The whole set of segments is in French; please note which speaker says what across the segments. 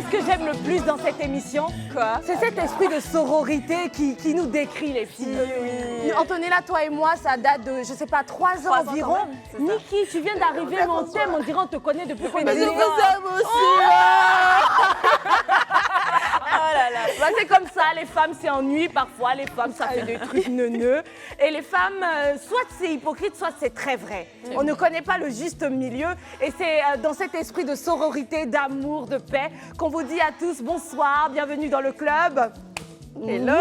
Speaker 1: ce que j'aime le plus dans cette émission?
Speaker 2: Quoi?
Speaker 1: C'est cet esprit de sororité qui nous décrit, les filles.
Speaker 2: Oui.
Speaker 1: Antonella, toi et moi, ça date de, je sais pas, 3 ans environ. Niki, tu viens d'arriver, mon thème, on dirait on te connaît depuis combien de temps?
Speaker 2: Mais je vous aime aussi.
Speaker 1: Oh là là. Bah, c'est comme ça, les femmes s'ennuient parfois, les femmes ça fait des trucs neuneux. Et les femmes, soit c'est hypocrite, soit c'est très vrai. On ne connaît pas le juste milieu. Et c'est dans cet esprit de sororité, d'amour, de paix qu'on vous dit à tous bonsoir, bienvenue dans le club.
Speaker 2: Hello.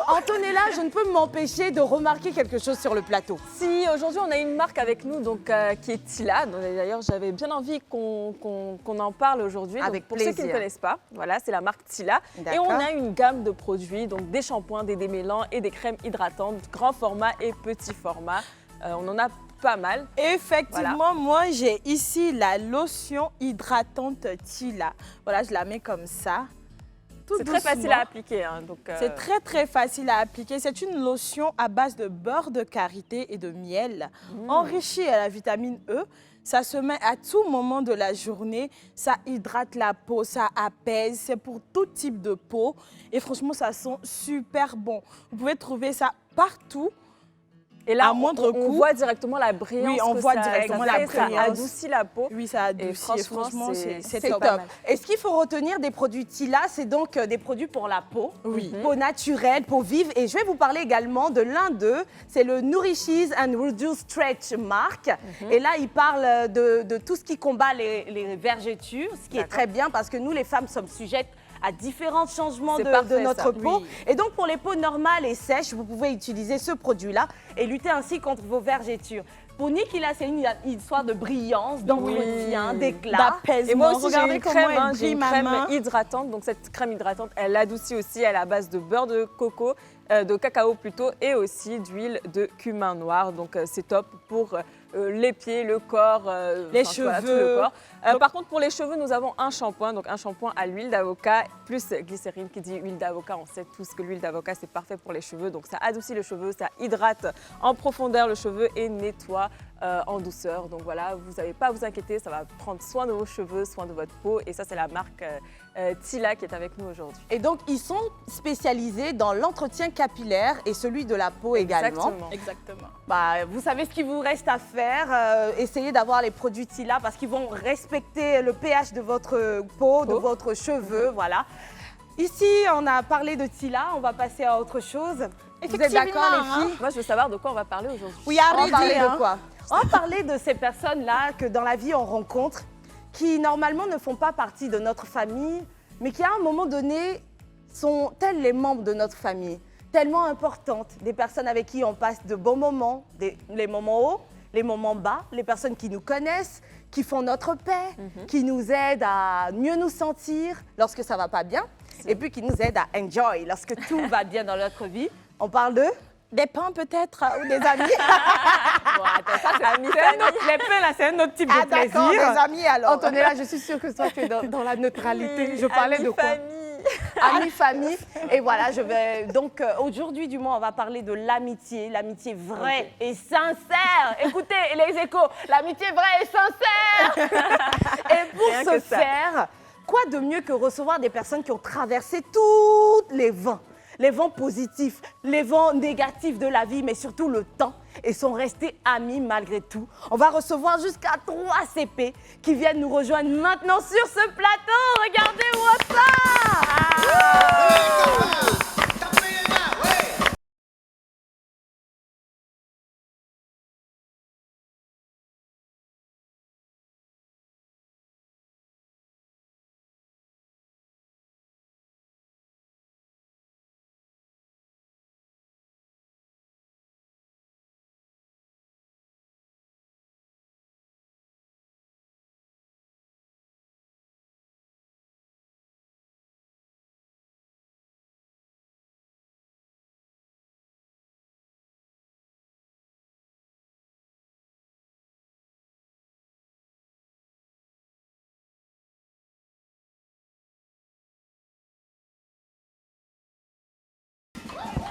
Speaker 1: Antonella, je ne peux m'empêcher de remarquer quelque chose sur le plateau.
Speaker 2: Si, aujourd'hui, on a une marque avec nous donc, qui est Tila. D'ailleurs, j'avais bien envie qu'on en parle aujourd'hui.
Speaker 1: Avec
Speaker 2: pour ceux qui
Speaker 1: plaisir.
Speaker 2: ne connaissent pas, voilà, c'est la marque Tila. Et on a une gamme de produits, donc des shampoings, des démêlants et des crèmes hydratantes, grand format et petit format. On en a pas mal.
Speaker 3: Effectivement,
Speaker 2: Voilà.
Speaker 3: moi j'ai ici la lotion hydratante Tila. Voilà, je la mets comme ça.
Speaker 2: C'est très facile à appliquer. Hein,
Speaker 3: C'est très facile à appliquer. C'est une lotion à base de beurre de karité et de miel, enrichie à la vitamine E. Ça se met à tout moment de la journée. Ça hydrate la peau, ça apaise. C'est pour tout type de peau. Et franchement, ça sent super bon. Vous pouvez trouver ça partout.
Speaker 2: Et là,
Speaker 3: à moindre
Speaker 2: on
Speaker 3: coût.
Speaker 2: voit directement la brillance.
Speaker 3: Oui, on
Speaker 2: que
Speaker 3: voit
Speaker 2: ça
Speaker 3: directement
Speaker 2: fait,
Speaker 3: la brillance.
Speaker 2: Ça adoucit la peau.
Speaker 3: Oui, ça adoucit.
Speaker 2: Et
Speaker 3: Et
Speaker 2: franchement,
Speaker 3: franchement,
Speaker 2: c'est
Speaker 3: c'est
Speaker 2: top.
Speaker 3: top.
Speaker 1: Et ce qu'il faut retenir des produits Tila, c'est donc des produits pour la peau.
Speaker 3: Oui.
Speaker 1: Peau naturelle, peau vive. Et je vais vous parler également de l'un d'eux. C'est le Nourishes and Reduce Stretch Mark. Et là, il parle de tout ce qui combat les vergetures, ce qui est très bien parce que nous, les femmes, sommes sujettes à différents changements
Speaker 2: C'est
Speaker 1: de
Speaker 2: parfait,
Speaker 1: notre
Speaker 2: ça.
Speaker 1: peau.
Speaker 3: Oui.
Speaker 1: Et donc, pour les peaux normales et sèches, vous pouvez utiliser ce produit-là et lutter ainsi contre vos vergetures. Pour Niki, là, c'est une histoire de brillance, d'entretien, d'éclat.
Speaker 3: D'apaisement.
Speaker 2: Et moi aussi, j'ai
Speaker 3: Regardez
Speaker 2: une
Speaker 3: comment
Speaker 2: crème,
Speaker 3: elle
Speaker 2: hein, j'ai
Speaker 3: brille
Speaker 2: une
Speaker 3: ma
Speaker 2: crème
Speaker 3: main.
Speaker 2: hydratante. Donc cette crème hydratante, elle adoucit aussi. Elle est à base de beurre de coco, de cacao plutôt, et aussi d'huile de cumin noir. Donc c'est top pour les pieds, le corps,
Speaker 3: Les
Speaker 2: enfin, voilà, tout
Speaker 3: cheveux.
Speaker 2: le corps. Par contre, pour les cheveux, nous avons un shampoing. Donc un shampoing à l'huile d'avocat plus glycérine. Qui dit huile d'avocat, on sait tous que l'huile d'avocat, c'est parfait pour les cheveux. Donc ça adoucit le cheveu, ça hydrate en profondeur le cheveu et nettoie en douceur. Donc voilà, vous n'avez pas à vous inquiéter, ça va prendre soin de vos cheveux, soin de votre peau. Et ça, c'est la marque Tila qui est avec nous aujourd'hui.
Speaker 1: Et donc, ils sont spécialisés dans l'entretien capillaire et celui de la peau également.
Speaker 3: Exactement.
Speaker 1: Bah, vous savez ce qu'il vous reste à faire. Essayez d'avoir les produits Tila parce qu'ils vont respecter le pH de votre peau, de votre cheveux. Voilà. Ici, on a parlé de Tila. On va passer à autre chose. Vous êtes d'accord, les filles?
Speaker 2: Moi, je veux savoir de quoi on va parler aujourd'hui.
Speaker 3: Oui,
Speaker 1: On va parler
Speaker 3: arrêtez.
Speaker 1: de quoi? On va parler de ces personnes-là que dans la vie on rencontre, qui normalement ne font pas partie de notre famille, mais qui à un moment donné sont tels les membres de notre famille, tellement importantes, des personnes avec qui on passe de bons moments, les moments hauts, les moments bas, les personnes qui nous connaissent, qui font notre paix, qui nous aident à mieux nous sentir lorsque ça va pas bien, et puis qui nous aident à enjoy lorsque tout va bien dans notre vie. On parle de
Speaker 3: Des pains peut-être ou des amis.
Speaker 2: Bon, attends, ça, c'est amis, famille.
Speaker 1: les pains là, c'est un autre type
Speaker 3: Ah
Speaker 1: de
Speaker 3: d'accord, des
Speaker 1: plaisir.
Speaker 3: amis alors.
Speaker 1: Antonella, je suis sûre que toi, tu es dans la neutralité.
Speaker 2: Oui,
Speaker 1: Je parlais
Speaker 2: amis,
Speaker 1: de quoi?
Speaker 2: famille.
Speaker 1: Amis, famille. Et voilà, je vais. Donc, aujourd'hui, du moins, on va parler de l'amitié vraie et sincère. Écoutez, les échos, l'amitié vraie et sincère. Et pour
Speaker 2: Rien
Speaker 1: ce
Speaker 2: que ça.
Speaker 1: faire, quoi de mieux que recevoir des personnes qui ont traversé tous les vents? Les vents positifs, les vents négatifs de la vie, mais surtout le temps, et sont restés amis malgré tout. On va recevoir jusqu'à 3 CP qui viennent nous rejoindre maintenant sur ce plateau. Regardez-moi ça!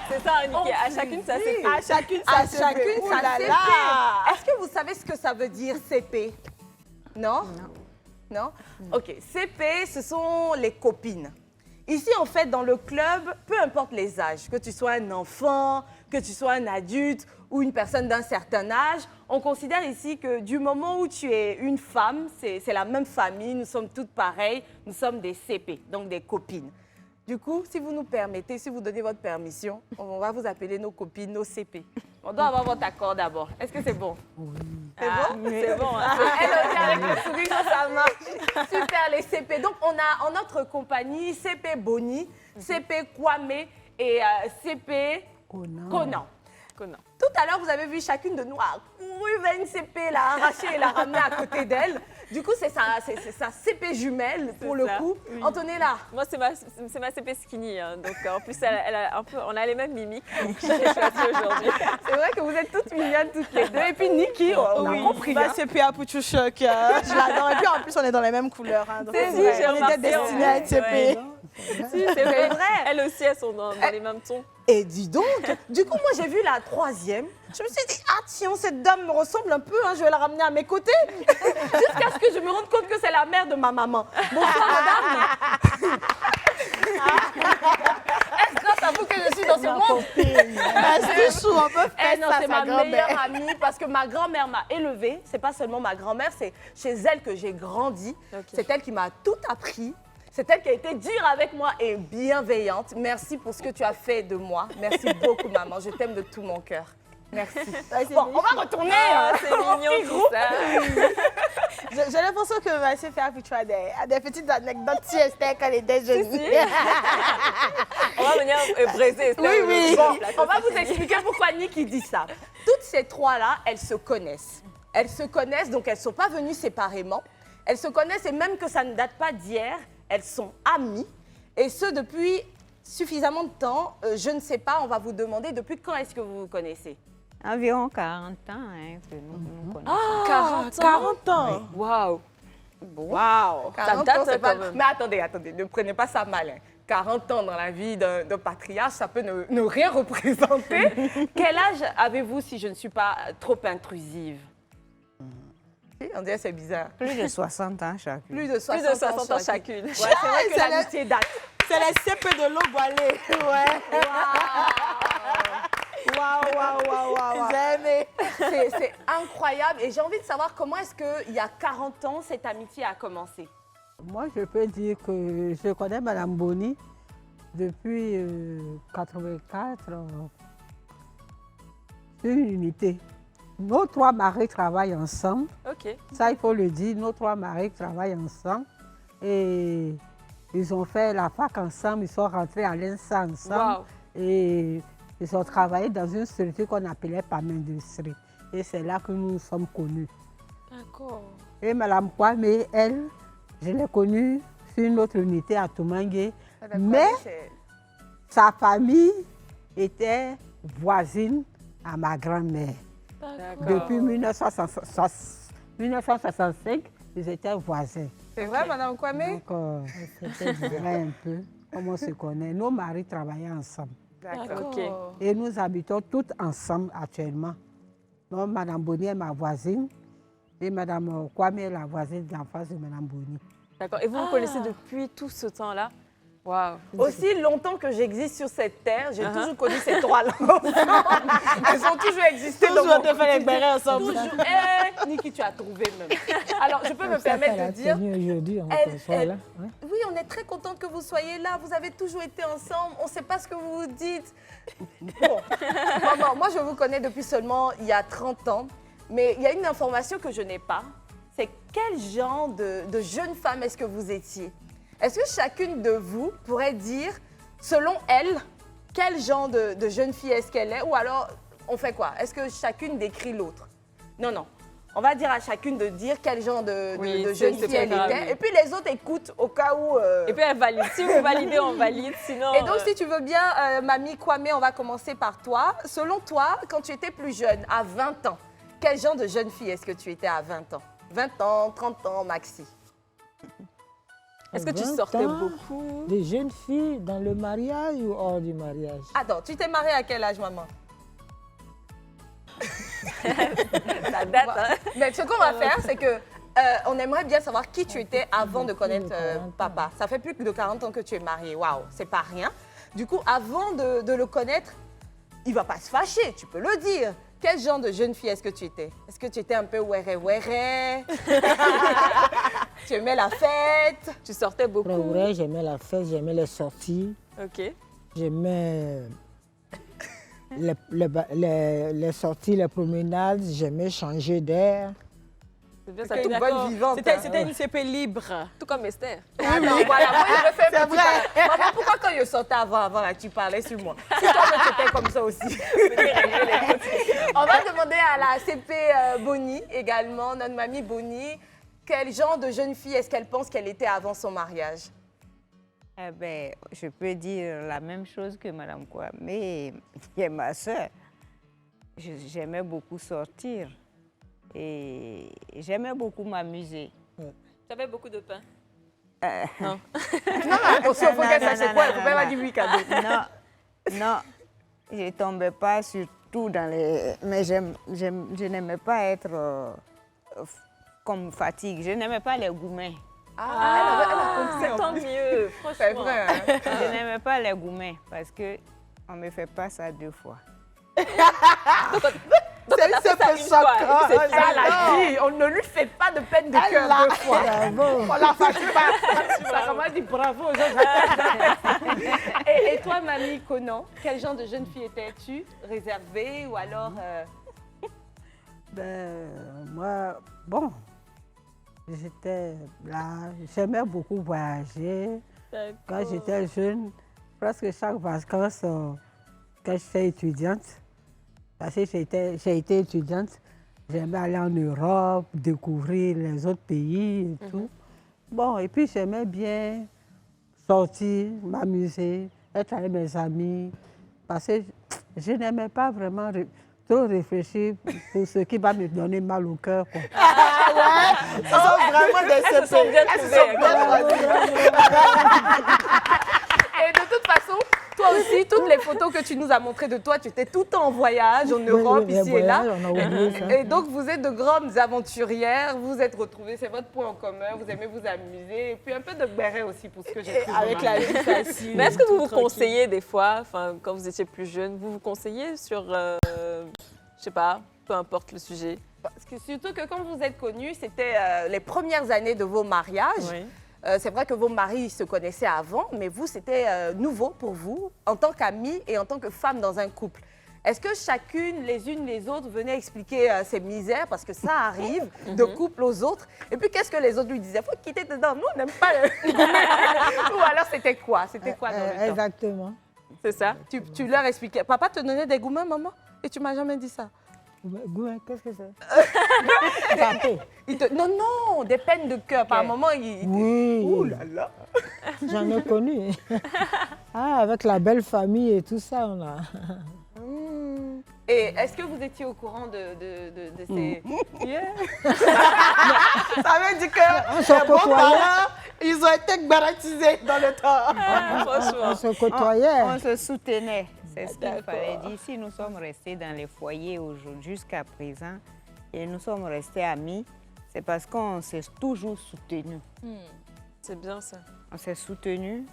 Speaker 2: C'est ça, Niki. À chacune, ça c'est fait.
Speaker 3: À chacune,
Speaker 1: À
Speaker 3: ça
Speaker 1: chacune,
Speaker 3: Ouh
Speaker 1: ça
Speaker 3: là
Speaker 1: CP.
Speaker 3: là.
Speaker 1: Est-ce que vous savez ce que ça veut dire CP? Non? Non? Ok, CP, ce sont les copines. Ici, en fait, dans le club, peu importe les âges, que tu sois un enfant, que tu sois un adulte ou une personne d'un certain âge, on considère ici que du moment où tu es une femme, c'est la même famille, nous sommes toutes pareilles, nous sommes des CP, donc des copines. Du coup, si vous nous permettez, si vous donnez votre permission, on va vous appeler nos copines, nos CP. On doit avoir votre accord d'abord. Est-ce que c'est bon?
Speaker 4: Oui.
Speaker 1: C'est bon?
Speaker 2: C'est bon. Hein?
Speaker 1: Elle aussi avec le sourire, ça marche. Super, les CP. Donc, on a en notre compagnie CP Boni, CP Kwame et CP Conan. Tout à l'heure, vous avez vu chacune de nous a couru vers une CP, l'a arrachée et l'a ramenée à côté d'elle. Du coup, c'est sa CP jumelle pour le coup.
Speaker 2: Oui.
Speaker 1: Antonella.
Speaker 2: Moi, c'est ma CP skinny. Hein. Donc, en plus, on a les mêmes mimiques. Donc, j'ai choisi aujourd'hui.
Speaker 1: C'est vrai que vous êtes toutes mignonnes, toutes les deux. Et puis, Nikki, on a compris.
Speaker 3: Bah, c'est P.A. Pouchouchoc. Je l'adore. Et puis, en plus, on est dans les mêmes couleurs. Hein, donc,
Speaker 1: C'est
Speaker 3: on
Speaker 1: vrai.
Speaker 3: était destinés à être CP.
Speaker 2: Ouais. Si, c'est vrai. Elles aussi, elles sont dans les mêmes tons.
Speaker 1: Et dis donc, du coup, moi, j'ai vu la troisième. Je me suis dit, ah tiens, cette dame me ressemble un peu, hein, je vais la ramener à mes côtés. Jusqu'à ce que je me rende compte que c'est la mère de ma maman. Bonsoir, madame. Est-ce grâce à vous que je suis dans ce monde?
Speaker 3: C'est chou, on peut faire
Speaker 1: Non,
Speaker 3: ça,
Speaker 1: c'est
Speaker 3: sa
Speaker 1: ma
Speaker 3: grand-mère.
Speaker 1: meilleure amie parce que ma grand-mère m'a élevée. C'est pas seulement ma grand-mère, c'est chez elle que j'ai grandi.
Speaker 2: Ok.
Speaker 1: C'est elle qui m'a tout appris. C'est elle qui a été dure avec moi et bienveillante. Merci pour ce que tu as fait de moi. Merci beaucoup, maman. Je t'aime de tout mon cœur. Merci. Bon, on va retourner.
Speaker 2: C'est
Speaker 1: en
Speaker 2: mignon
Speaker 1: petit
Speaker 2: tout
Speaker 1: groupe.
Speaker 3: J'ai l'impression que ma CP a des petites anecdotes si Esther quand elle était jeune.
Speaker 2: On va venir braiser.
Speaker 1: Oui. Bon, on va vous expliquer pourquoi Nikki dit ça. Toutes ces trois-là, elles se connaissent. Elles se connaissent, donc elles ne sont pas venues séparément. Elles se connaissent et même que ça ne date pas d'hier, elles sont amies. Et ce, depuis suffisamment de temps. Je ne sais pas, on va vous demander depuis quand est-ce que vous vous connaissez?
Speaker 4: Environ 40 ans hein, que nous connaissons.
Speaker 2: Ah,
Speaker 3: 40 ans.
Speaker 2: Waouh.
Speaker 3: Waouh.
Speaker 1: 40
Speaker 2: date
Speaker 1: ans, c'est
Speaker 2: quand
Speaker 1: pas...
Speaker 2: même.
Speaker 1: Mais attendez, ne prenez pas ça mal. Hein. 40 ans dans la vie d'un patriarche, ça peut ne rien représenter. Quel âge avez-vous si je ne suis pas trop intrusive? On dirait que c'est bizarre.
Speaker 4: Plus de 60 ans chacune.
Speaker 1: Plus de 60,
Speaker 2: Plus de 60 ans chacune.
Speaker 1: Ouais, c'est vrai que
Speaker 3: c'est
Speaker 1: l'amitié date.
Speaker 3: C'est la CP de l'eau boilée. Ouais. Waouh. J'ai aimé.
Speaker 1: C'est incroyable. Et j'ai envie de savoir comment est-ce qu'il y a 40 ans, cette amitié a commencé.
Speaker 5: Moi, je peux dire que je connais Madame Boni depuis 84 sur une unité. Nos trois maris travaillent ensemble.
Speaker 2: Ok.
Speaker 5: Ça, il faut le dire. Nos trois maris travaillent ensemble. Et ils ont fait la fac ensemble. Ils sont rentrés à l'INSA ensemble.
Speaker 2: Wow.
Speaker 5: Et ils ont travaillé dans une structure qu'on appelait PAM Industrie. Et c'est là que nous nous sommes connus.
Speaker 2: D'accord.
Speaker 5: Et Madame Kwame, elle, je l'ai connue sur une autre unité à Toumangue. Mais sa famille était voisine à ma grand-mère. Depuis 1965, ils étaient voisins.
Speaker 1: C'est vrai, Madame Kwame?
Speaker 5: Donc, c'était vrai un peu comment on se connaît. Nos maris travaillaient ensemble.
Speaker 1: D'accord.
Speaker 2: Ok.
Speaker 5: Et nous habitons toutes ensemble actuellement. Donc, Madame Boni est ma voisine et Madame Kwame est la voisine d'en face de Madame Boni.
Speaker 2: D'accord. Et vous vous connaissez depuis tout ce temps-là? Waouh.
Speaker 1: Aussi longtemps que j'existe sur cette terre, j'ai toujours connu ces trois-là. Elles ont toujours existé.
Speaker 3: Toujours
Speaker 1: dans mon
Speaker 3: te faire les
Speaker 1: quotidien.
Speaker 3: bérets ensemble.
Speaker 1: Toujours. Niki, tu as trouvé même. Alors, je peux me permettre de dire...
Speaker 6: aujourd'hui,
Speaker 1: elle- Oui, on est très contente que vous soyez là. Vous avez toujours été ensemble. On ne sait pas ce que vous vous dites. Bon, maman, moi, je vous connais depuis seulement il y a 30 ans. Mais il y a une information que je n'ai pas. C'est quel genre de jeune femme est-ce que vous étiez? Est-ce que chacune de vous pourrait dire, selon elle, quel genre de jeune fille est-ce qu'elle est? Ou alors, on fait quoi? Est-ce que chacune décrit l'autre? Non. On va dire à chacune de dire quel genre de jeune fille elle était. Et puis les autres écoutent au cas où...
Speaker 2: Et puis elle valide. Si vous validez, on valide. Sinon.
Speaker 1: Et donc, si tu veux bien, Mamie Kwame, on va commencer par toi. Selon toi, quand tu étais plus jeune, à 20 ans, quel genre de jeune fille est-ce que tu étais à 20 ans? 20 ans, 30 ans, maxi.
Speaker 2: Est-ce que tu
Speaker 6: 20
Speaker 2: sortais
Speaker 6: ans,
Speaker 2: beaucoup?
Speaker 6: Des jeunes filles dans le mariage ou hors du mariage?
Speaker 1: Attends, tu t'es mariée à quel âge, maman?
Speaker 2: Ça date, hein?
Speaker 1: Mais ce qu'on va faire, c'est que on aimerait bien savoir qui tu étais avant de connaître papa. Ça fait plus de 40 ans que tu es mariée. Waouh, c'est pas rien. Du coup, avant de le connaître, il va pas se fâcher, tu peux le dire. Quel genre de jeune fille est-ce que tu étais? Est-ce que tu étais un peu wéré? Tu aimais la fête?
Speaker 2: Tu sortais beaucoup?
Speaker 6: Ouais, j'aimais la fête, j'aimais les sorties,
Speaker 2: Ok.
Speaker 6: j'aimais les sorties, les promenades, j'aimais changer d'air.
Speaker 2: C'est bien, ça
Speaker 1: C'était
Speaker 2: fait
Speaker 1: une bonne vivante.
Speaker 3: C'était une CP libre.
Speaker 2: tout comme Esther.
Speaker 1: Ah non, voilà, moi je fais un petit parallèle. Maman, pourquoi quand je sortais avant, là, tu parlais sur moi? Si toi, tu étais comme ça aussi. On va demander à la CP Bonnie également, notre mamie Bonnie, quel genre de jeune fille est-ce qu'elle pense qu'elle était avant son mariage?
Speaker 4: Eh ben, je peux dire la même chose que Madame Kwame, mais il y a ma soeur. J'aimais beaucoup sortir et j'aimais beaucoup m'amuser.
Speaker 2: Tu avais beaucoup de pain.
Speaker 1: Non, attention, il faut qu'elle sache c'est quoi, il ne faut pas dire oui, cadeau.
Speaker 4: Non, je ne tombais pas surtout dans les... Mais je n'aimais pas être comme fatigue. Je n'aimais pas les gourmets.
Speaker 1: Ah, elle a compris.
Speaker 2: C'est tant mieux,
Speaker 1: C'est
Speaker 2: franchement.
Speaker 1: vrai. Hein?
Speaker 4: Je n'aimais pas les gourmets parce qu'on ne me fait pas ça 2 fois.
Speaker 1: C'est un peu choquant.
Speaker 2: C'est
Speaker 1: Elle a dit, on ne lui fait pas de peine de cœur 2 fois.
Speaker 6: Bravo.
Speaker 1: On la fatigue pas. Ça commence à dire bravo. Et toi, mamie Conan, quel genre de jeune fille étais-tu? Réservée ou alors...
Speaker 5: Ben, moi, bon, j'étais là, j'aimais beaucoup voyager. Quand j'étais jeune, presque chaque vacances, quand j'étais étudiante, parce que j'ai été étudiante, j'aimais aller en Europe, découvrir les autres pays et tout. Bon, et puis j'aimais bien sortir, m'amuser, être avec mes amis, parce que je n'aimais pas vraiment trop réfléchir pour ce qui va me donner mal au cœur. Quoi.
Speaker 1: Ce sont vraiment des CP.
Speaker 2: sont bien trouvés.
Speaker 1: Et de toute façon, toi aussi, toutes les photos que tu nous as montrées de toi, tu étais tout le temps en voyage, en Europe,
Speaker 6: les
Speaker 1: ici et là.
Speaker 6: voyages, on a oublié ça.
Speaker 1: Et donc, vous êtes de grandes aventurières, vous êtes retrouvées, c'est votre point en commun, vous aimez vous amuser, et puis un peu de béret aussi pour ce que j'ai trouvé.
Speaker 3: Avec la vie facile.
Speaker 2: Mais est-ce que vous vous
Speaker 3: tranquille.
Speaker 2: conseillez des fois, quand vous étiez plus jeune, vous vous conseillez sur, je sais pas, peu importe le sujet?
Speaker 1: Parce que surtout que quand vous êtes connus, c'était les premières années de vos mariages.
Speaker 2: Oui.
Speaker 1: C'est vrai que vos maris se connaissaient avant, mais vous, c'était nouveau pour vous, en tant qu'amis et en tant que femme dans un couple. Est-ce que chacune, les unes les autres, venaient expliquer ses misères, parce que ça arrive de couple aux autres, et puis qu'est-ce que les autres lui disaient? Faut quitter dedans, nous on n'aime pas le... Ou alors c'était quoi? C'était quoi dans le temps?
Speaker 6: Exactement.
Speaker 2: C'est ça?
Speaker 1: Tu leur expliquais. Papa te donnait des gourmets, maman? Et tu m'as jamais dit ça?
Speaker 6: Goût, qu'est-ce que c'est? Taper.
Speaker 1: Non, non, des peines de cœur. Par moment, il...
Speaker 6: Oui.
Speaker 1: Ouh là là!
Speaker 6: J'en ai connu. Ah, avec la belle famille et tout ça, on a...
Speaker 1: Et est-ce que vous étiez au courant de ces... Yeah. Ça veut dire que
Speaker 6: On se
Speaker 1: les bons
Speaker 6: côtoyait.
Speaker 1: parents, ils ont été baratisés dans le temps.
Speaker 6: On se côtoyait.
Speaker 4: On se soutenait. C'est ce qu'il fallait dire. Si nous sommes restés dans les foyers jusqu'à présent et nous sommes restés amis, c'est parce qu'on s'est toujours soutenus.
Speaker 2: C'est bien ça.
Speaker 4: On s'est soutenus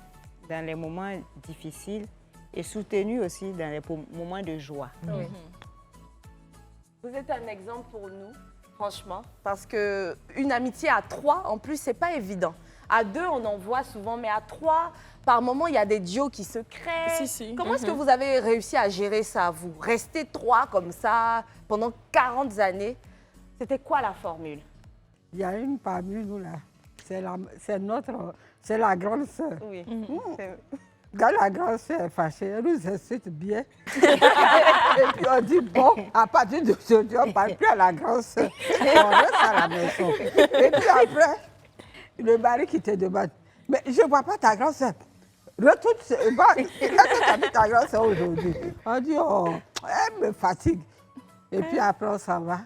Speaker 4: dans les moments difficiles et soutenus aussi dans les moments de joie.
Speaker 1: Oui. Vous êtes un exemple pour nous, franchement, parce qu'une amitié à 3, en plus, c'est pas évident. À 2, on en voit souvent, mais à 3, par moment, il y a des duos qui se créent.
Speaker 3: Si, si.
Speaker 1: Comment est-ce que vous avez réussi à gérer ça, vous? Rester 3 comme ça pendant 40 années, c'était quoi la formule?
Speaker 5: Il y a une parmi nous là, c'est la grande sœur.
Speaker 1: Oui.
Speaker 5: Quand la grande sœur est fâchée, elle nous incite bien. Et puis on dit, bon, à partir d'aujourd'hui, on ne parle plus à la grande sœur. On reste à la maison. Et puis après, le mari qui te demande, mais je ne vois pas ta grande sœur. Retourne, est-ce que tu as vu ta grande sœur aujourd'hui? On dit, oh, elle me fatigue. Et puis après, on s'en va.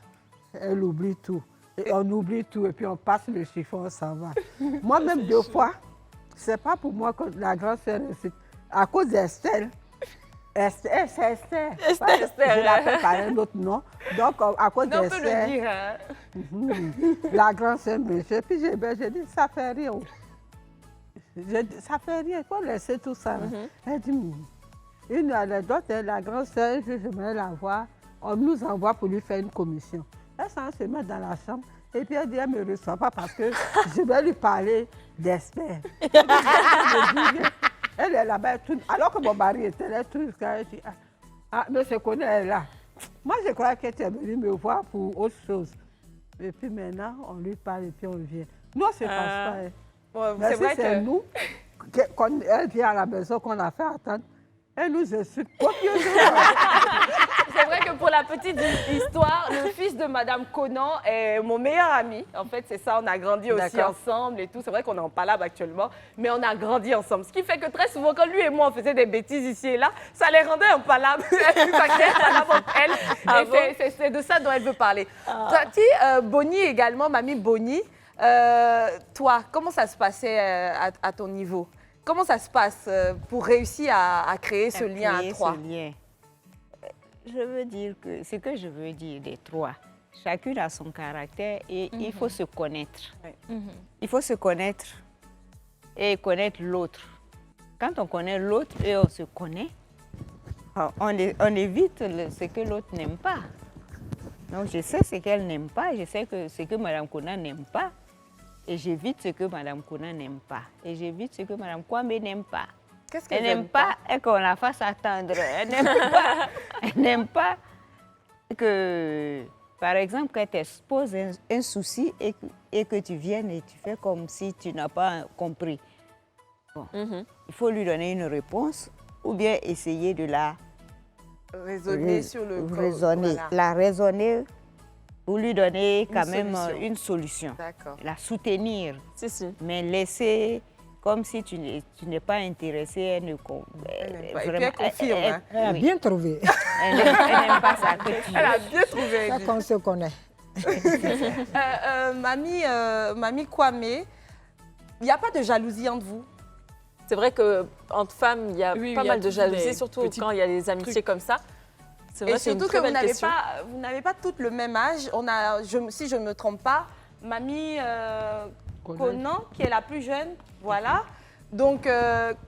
Speaker 5: Elle oublie tout. Et on oublie tout et puis on passe le chiffon, on s'en va. Moi-même, 2 fois, c'est pas pour moi que la grande sœur réussit. À cause d'Estelle, Esther, c'est Esther.
Speaker 2: Esther.
Speaker 5: Je l'appelle par un autre nom. Donc, à cause
Speaker 1: Mais on peut le
Speaker 5: d'Esther,
Speaker 1: dire. Hein.
Speaker 5: la grande sœur me dit, puis j'ai dit, ça fait rien. Ça fait rien, il faut laisser tout ça. Elle dit, une anecdote, la grande sœur, j'aimerais la voir, on nous envoie pour lui faire une commission. Elle se met dans la chambre et puis elle dit, elle ne me reçoit pas parce que je vais lui parler d'Esther. Elle est là-bas, alors que mon mari était là, tout elle dit, mais je connais elle là. Moi, je crois qu'elle était venue me voir pour autre chose. Et puis maintenant, on lui parle et puis on vient. Nous, on ne se passe pas. Hein.
Speaker 1: Ouais,
Speaker 5: Mais
Speaker 1: c'est
Speaker 5: si
Speaker 1: vrai
Speaker 5: c'est
Speaker 1: que
Speaker 5: nous, quand elle vient à la maison, qu'on a fait attendre, elle nous insulte.
Speaker 1: C'est vrai que pour la petite histoire, le fils de Madame Conan est mon meilleur ami. En fait, c'est ça, on a grandi aussi ensemble et tout. C'est vrai qu'on est en palabre actuellement, mais on a grandi ensemble. Ce qui fait que très souvent, quand lui et moi, on faisait des bêtises ici et là, ça les rendait en palabre. Ça créait un palabre entre elles. Et c'est de ça dont elle veut parler. Bonnie également, mamie Bonnie, toi, comment ça se passait à ton niveau? Comment ça se passe pour réussir à créer ce lien à trois?
Speaker 4: Je veux dire que ce que je veux dire des trois, chacune a son caractère et il faut se connaître. Il faut se connaître et connaître l'autre. Quand on connaît l'autre et on se connaît, on évite ce que l'autre n'aime pas. Donc je sais ce qu'elle n'aime pas, je sais ce que Mme Conan n'aime pas. Et j'évite ce que Mme Conan n'aime pas. Et j'évite ce que Mme Kwame n'aime pas.
Speaker 1: Qu'est-ce qu'elle
Speaker 4: n'aime pas qu'on la fasse attendre. Elle n'aime pas que, par exemple, quand elle te pose un souci et que tu viennes et tu fais comme si tu n'as pas compris. Bon, il faut lui donner une réponse ou bien essayer de la
Speaker 1: raisonner sur le
Speaker 4: raisonner, voilà. La raisonner pour lui donner quand même une solution. La soutenir, mais laisser comme si tu n'es pas intéressé. Elle ne
Speaker 1: elle confirme.
Speaker 6: Elle a bien trouvé.
Speaker 4: Elle n'aime pas ça que tu...
Speaker 1: Elle a bien trouvé.
Speaker 6: Ça qu'on se connaît.
Speaker 1: Mamie Kwame, il n'y a pas de jalousie entre vous?
Speaker 2: C'est vrai qu'entre femmes, il y a pas mal de jalousie, surtout quand il y a des amitiés comme ça. Vrai,
Speaker 1: et surtout que vous n'avez pas toutes le même âge. Si je ne me trompe pas, mamie Conan, qui est la plus jeune, voilà. Donc,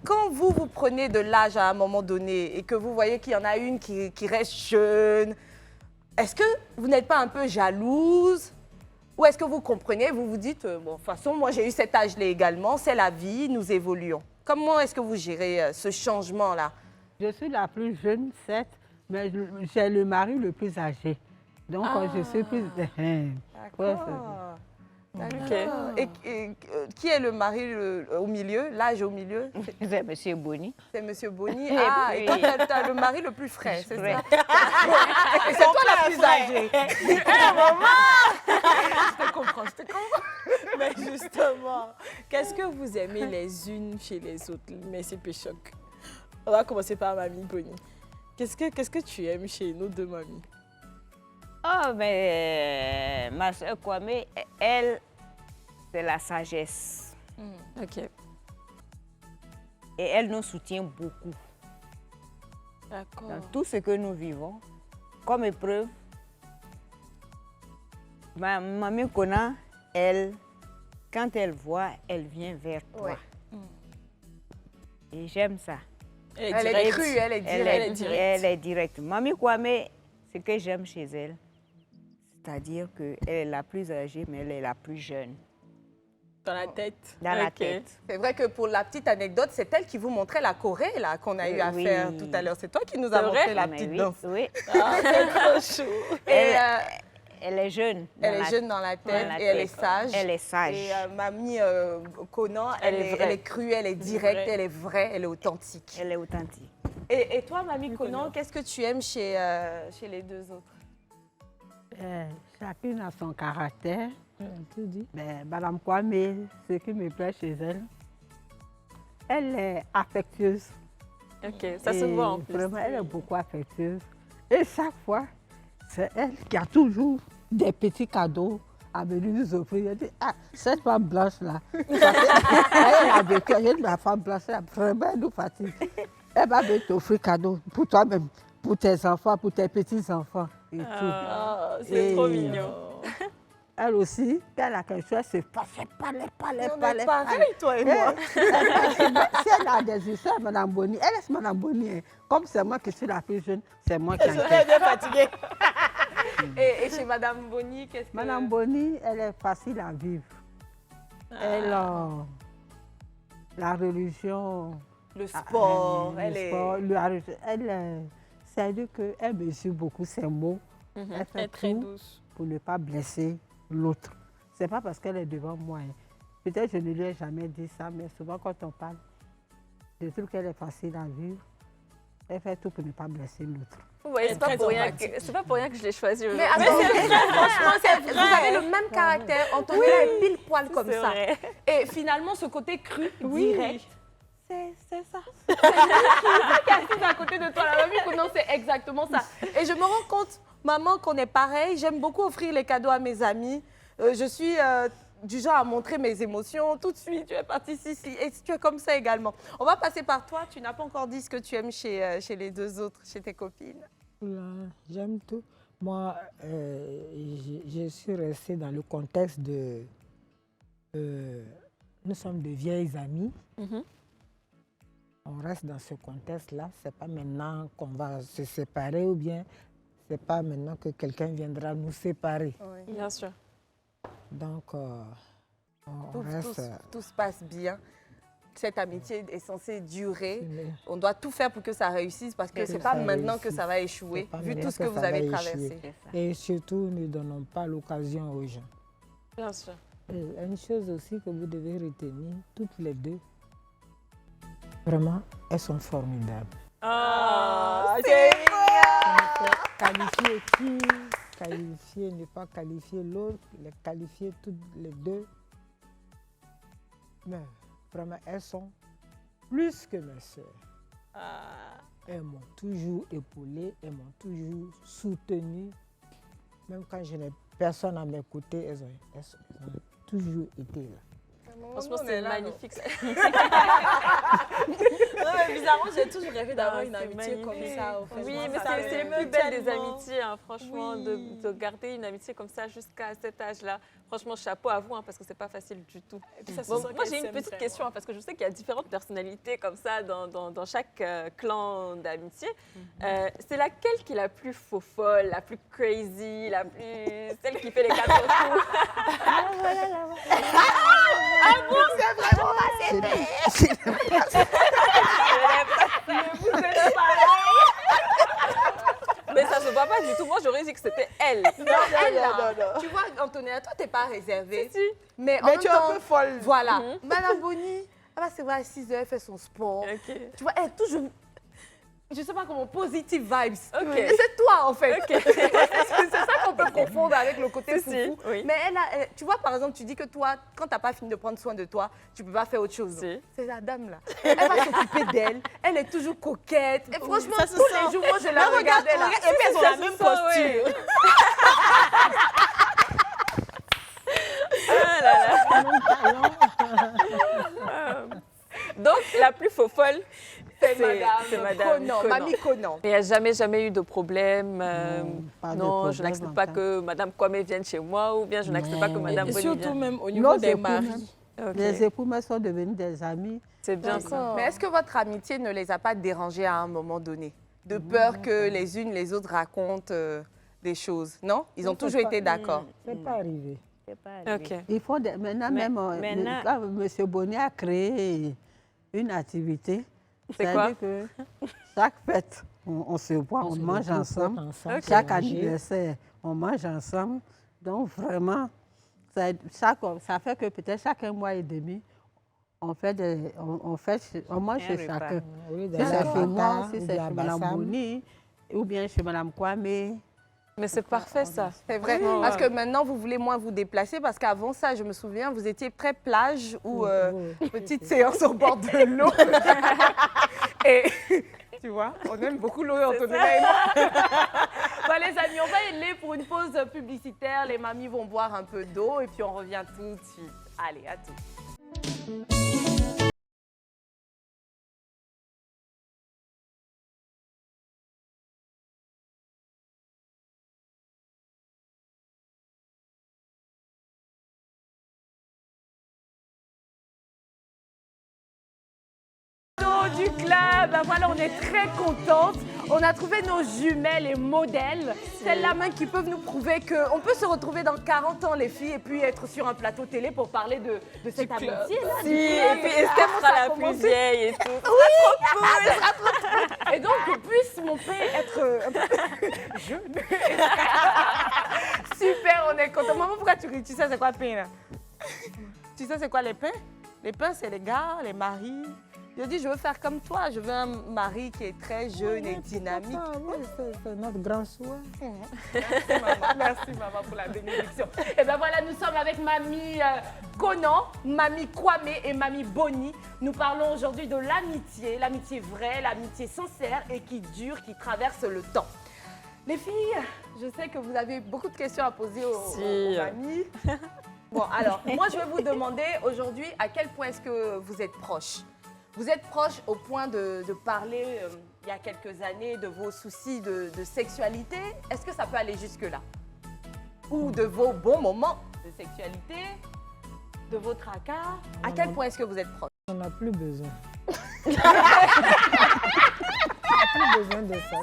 Speaker 1: quand vous prenez de l'âge à un moment donné et que vous voyez qu'il y en a une qui reste jeune, est-ce que vous n'êtes pas un peu jalouse? Ou est-ce que vous comprenez, vous vous dites, bon, de toute façon, moi j'ai eu cet âge-là également, c'est la vie, nous évoluons. Comment est-ce que vous gérez ce changement-là?
Speaker 5: Je suis la plus jeune, certes, mais j'ai le mari le plus âgé. Donc, je suis plus...
Speaker 1: D'accord. Et qui est le mari au milieu, l'âge au milieu?
Speaker 4: C'est M. Bonny.
Speaker 1: C'est M. Bonny. Ah, et toi, tu as le mari le plus frais, c'est ça? Et c'est toi la plus âgée. Je te comprends.
Speaker 3: Mais justement, qu'est-ce que vous aimez les unes chez les autres, Messi Péchoc? On va commencer par Mamie Bonny. Qu'est-ce que tu aimes chez nos deux mamies?
Speaker 4: Oh, mais ma soeur Kwame, elle, c'est la sagesse.
Speaker 2: Ok.
Speaker 4: Et elle nous soutient beaucoup.
Speaker 3: D'accord.
Speaker 4: Dans tout ce que nous vivons, comme épreuve, ma mamie Conan, elle, quand elle voit, elle vient vers toi. Ouais. Et j'aime ça.
Speaker 1: Elle est crue, elle est directe.
Speaker 4: Elle est directe. Mamie Kwame, ce que j'aime chez elle, c'est-à-dire qu'elle est la plus âgée, mais elle est la plus jeune.
Speaker 3: Dans la tête.
Speaker 4: Dans la tête.
Speaker 1: C'est vrai que pour la petite anecdote, c'est elle qui vous montrait la Corée là qu'on a eu à faire tout à l'heure. C'est toi qui nous as montré la petite danse.
Speaker 4: Oui.
Speaker 3: C'est trop chaud.
Speaker 1: Et
Speaker 4: elle est jeune.
Speaker 1: Elle est jeune dans la tête et elle est sage.
Speaker 4: Elle est sage.
Speaker 1: Et mamie Conan, elle est crue, elle est directe, elle est vraie, elle est authentique.
Speaker 4: Elle est authentique.
Speaker 1: Et toi, mamie Conan, qu'est-ce que tu aimes chez les deux autres?
Speaker 5: Chacune a son caractère. Madame Kwame, ce qui me plaît chez elle, elle est affectueuse.
Speaker 2: Ok, ça se voit en plus.
Speaker 5: Vraiment, elle est beaucoup affectueuse. Et chaque fois, c'est elle qui a toujours des petits cadeaux à venir nous offrir. Elle dit, cette femme blanche-là, elle a vécu, la femme blanche, vraiment, elle nous fatigue. Elle va venir t'offrir cadeau pour toi-même, pour tes enfants, pour tes petits-enfants et tout.
Speaker 2: Ah, c'est trop mignon.
Speaker 5: Elle aussi, quand elle a quelque chose, elle se passe, elle
Speaker 3: Pareil, toi et moi.
Speaker 5: Si elle a des histoires, Madame Boni, elle laisse Madame Boni. Hein. Comme c'est moi qui suis la plus jeune, c'est moi qui enquête.
Speaker 3: Elle est bien fatiguée.
Speaker 1: Et chez Madame Boni, qu'est-ce que...
Speaker 5: Madame Boni, elle est facile à vivre. Elle, la religion,
Speaker 1: Le sport,
Speaker 5: le
Speaker 1: elle est...
Speaker 5: sport, c'est-à-dire qu'elle mesure beaucoup ses mots. Elle fait
Speaker 3: très
Speaker 5: tout
Speaker 3: douce.
Speaker 5: pour ne pas blesser l'autre. C'est pas parce qu'elle est devant moi. Hein. Peut-être que je ne lui ai jamais dit ça, mais souvent quand on parle, je trouve qu'elle est facile à vivre. Elle fait tout pour ne pas blesser l'autre.
Speaker 2: Ouais, c'est pas pour rien que je l'ai choisi aujourd'hui.
Speaker 1: Mais attends, franchement, vous avez le même caractère. Antonella est pile poil comme
Speaker 2: C'est
Speaker 1: ça.
Speaker 2: vrai.
Speaker 1: Et finalement, ce côté cru, direct, c'est ça. C'est lui qui est assise à côté de toi. La mamie connaît, c'est exactement ça. Et je me rends compte, maman, qu'on est pareil. J'aime beaucoup offrir les cadeaux à mes amis. Je suis du genre à montrer mes émotions. Tout de suite, tu es partie ici. Et tu es comme ça également. On va passer par toi. Tu n'as pas encore dit ce que tu aimes chez les deux autres, chez tes copines.
Speaker 6: Oula, j'aime tout. Moi, je suis restée dans le contexte de... nous sommes de vieilles amies. On reste dans ce contexte-là. Ce n'est pas maintenant qu'on va se séparer ou bien ce n'est pas maintenant que quelqu'un viendra nous séparer.
Speaker 2: Bien sûr.
Speaker 6: Donc, on reste...
Speaker 1: Tout se passe bien. Cette amitié est censée durer.
Speaker 6: Mais-
Speaker 1: On doit tout faire pour que ça réussisse parce que
Speaker 6: Que
Speaker 1: ce n'est
Speaker 6: ça
Speaker 1: pas maintenant
Speaker 6: réussisse.
Speaker 1: que ça va échouer,
Speaker 6: C'est pas
Speaker 1: vu
Speaker 6: maintenant
Speaker 1: tout ce que
Speaker 6: que
Speaker 1: vous
Speaker 6: ça va
Speaker 1: avez
Speaker 6: échouer.
Speaker 1: traversé.
Speaker 6: Et surtout, ne donnons pas l'occasion aux gens.
Speaker 2: Bien sûr.
Speaker 6: Et une chose aussi que vous devez retenir, toutes les deux, vraiment, elles sont formidables.
Speaker 2: Ah,
Speaker 6: Donc, qualifier qui, qualifier, ne pas qualifier l'autre, les qualifier toutes les deux. Mais vraiment, elles sont plus que mes sœurs. Elles m'ont toujours épaulée, elles m'ont toujours soutenue. Même quand je n'ai personne à mes côtés, elles ont toujours été là.
Speaker 2: franchement, c'est magnifique. ça.
Speaker 3: Non, mais bizarrement, j'ai toujours rêvé d'avoir
Speaker 2: Ah,
Speaker 3: une
Speaker 2: c'est
Speaker 3: amitié comme
Speaker 2: magnifique.
Speaker 3: ça. Au fait.
Speaker 2: Oui,
Speaker 3: Franchement,
Speaker 2: mais
Speaker 3: ça
Speaker 2: c'est les
Speaker 3: me
Speaker 2: plus belles des
Speaker 3: tellement.
Speaker 2: amitiés, hein, franchement,
Speaker 3: Oui.
Speaker 2: de garder une amitié comme ça jusqu'à cet âge-là. Franchement, chapeau à vous, hein, parce que c'est pas facile du tout.
Speaker 3: puis ça se
Speaker 2: Bon,
Speaker 3: sent
Speaker 2: moi,
Speaker 3: qu'elles
Speaker 2: j'ai une
Speaker 3: s'aiment
Speaker 2: petite
Speaker 3: vraiment.
Speaker 2: question, hein, parce que je sais qu'il y a différentes personnalités comme ça dans chaque clan d'amitié. C'est laquelle qui est la plus faux-folle, la plus crazy, la plus... celle qui fait les quatre coups? Mais ça se voit pas du tout. Moi, j'aurais dit que c'était elle.
Speaker 1: Elle, là, tu vois, Antonella, toi, tu n'es pas réservée.
Speaker 2: Si.
Speaker 1: Mais en
Speaker 3: Mais
Speaker 1: même
Speaker 3: tu es un
Speaker 1: temps,
Speaker 3: peu folle.
Speaker 1: voilà. Madame Boni, elle va se voir à 6 heures, elle fait son sport.
Speaker 2: Ok.
Speaker 1: Tu vois, elle est toujours, je sais pas comment, positive vibes.
Speaker 2: Ok.
Speaker 1: Et c'est toi, en fait.
Speaker 2: Ok.
Speaker 1: c'est ça qu'on peut confondre avec le côté
Speaker 2: Si, si,
Speaker 1: foufou.
Speaker 2: oui.
Speaker 1: Mais tu vois, par exemple, tu dis que toi, quand tu n'as pas fini de prendre soin de toi, tu peux pas faire autre chose.
Speaker 2: Si.
Speaker 1: C'est la dame, là. Elle va s'occuper d'elle. Elle est toujours coquette. Et franchement,
Speaker 3: ça se
Speaker 1: tous
Speaker 3: sent.
Speaker 1: les jours, moi, je la regardais là.
Speaker 3: Et puis elles ont la même posture.
Speaker 2: Ah là là. Donc, la plus faux-folle, c'est Madame
Speaker 1: Conan,
Speaker 2: Conan.
Speaker 1: Mamie Conan.
Speaker 2: Il n'y a jamais eu de problème.
Speaker 5: pas de
Speaker 2: Non, je
Speaker 5: problème
Speaker 2: n'accepte
Speaker 5: en
Speaker 2: pas
Speaker 5: tant-
Speaker 2: que Madame Kwame vienne chez moi ou bien je n'accepte pas que
Speaker 5: Non.
Speaker 2: Madame
Speaker 3: Et
Speaker 2: Boni
Speaker 3: surtout
Speaker 2: vienne.
Speaker 3: même au niveau des
Speaker 5: époux,
Speaker 3: maris.
Speaker 2: Ok.
Speaker 5: Les époux me sont devenus des amis.
Speaker 2: C'est bien ça.
Speaker 1: Mais est-ce que votre amitié ne les a pas dérangés à un moment donné? De peur que les unes les autres racontent des choses, non? Ils ont toujours été d'accord.
Speaker 6: C'est pas arrivé.
Speaker 4: C'est pas arrivé.
Speaker 2: Ok.
Speaker 5: Il faut maintenant,
Speaker 4: Mais-
Speaker 5: même,
Speaker 4: maintenant-
Speaker 5: quand M. Bonnet a créé une activité,
Speaker 2: C'est quoi?
Speaker 5: c'est-à-dire que chaque fête, on se voit, on
Speaker 6: se
Speaker 5: mange
Speaker 6: retrouve
Speaker 5: ensemble.
Speaker 6: ensemble,
Speaker 5: Chaque
Speaker 6: manger.
Speaker 5: anniversaire, on mange ensemble. Donc vraiment, ça fait que peut-être chaque un mois et demi, on mange chez
Speaker 4: repas.
Speaker 5: chacun.
Speaker 6: Au lieu
Speaker 5: Si
Speaker 6: d'aller
Speaker 5: c'est
Speaker 6: à
Speaker 5: chez moi,
Speaker 6: Fata
Speaker 5: si
Speaker 6: ou
Speaker 5: c'est
Speaker 6: bien à
Speaker 5: chez Mme
Speaker 6: Bassam.
Speaker 5: Boni, ou bien chez Mme Kwame.
Speaker 2: Mais c'est parfait ça.
Speaker 1: C'est vrai.
Speaker 2: Oui.
Speaker 1: Parce que maintenant, vous voulez moins vous déplacer. Parce qu'avant ça, je me souviens, vous étiez très plage ou petite séance au bord de l'eau. Et tu vois, on aime beaucoup l'eau, Antonella et moi. Bon, les amis, on va y aller pour une pause publicitaire. Les mamies vont boire un peu d'eau et puis on revient tout de suite. Allez, à tout. ben voilà, on est très contente. On a trouvé nos jumelles et modèles. Celles-là même qui peuvent nous prouver qu'on peut se retrouver dans 40 ans, les filles, et puis être sur un plateau télé pour parler de cette amitié. Là,
Speaker 2: Si, et puis est-ce qu'elle sera la plus vieille et tout?
Speaker 1: Et donc, puisse mon père être un peu jeune. Super, on est content. Maman, pourquoi tu ris? Tu sais c'est quoi pain là? Tu sais c'est quoi les pains? Les pains, c'est les gars, les maris. Je dis, je veux faire comme toi. Je veux un mari qui est très jeune et dynamique.
Speaker 6: Oui, c'est notre grand souhait.
Speaker 1: Merci maman pour la bénédiction. Et bien voilà, nous sommes avec mamie Conan, mamie Kwame et mamie Boni. Nous parlons aujourd'hui de l'amitié vraie, l'amitié sincère et qui dure, qui traverse le temps. Les filles, je sais que vous avez beaucoup de questions à poser aux mamies. Bon, alors, moi je vais vous demander aujourd'hui à quel point est-ce que vous êtes proches. Vous êtes proches au point de parler, il y a quelques années, de vos soucis de sexualité. Est-ce que ça peut aller jusque-là? Ou de vos bons moments de sexualité, de vos tracas? À quel point est-ce que vous êtes proches?
Speaker 6: On n'a plus besoin. On n'a plus besoin de ça.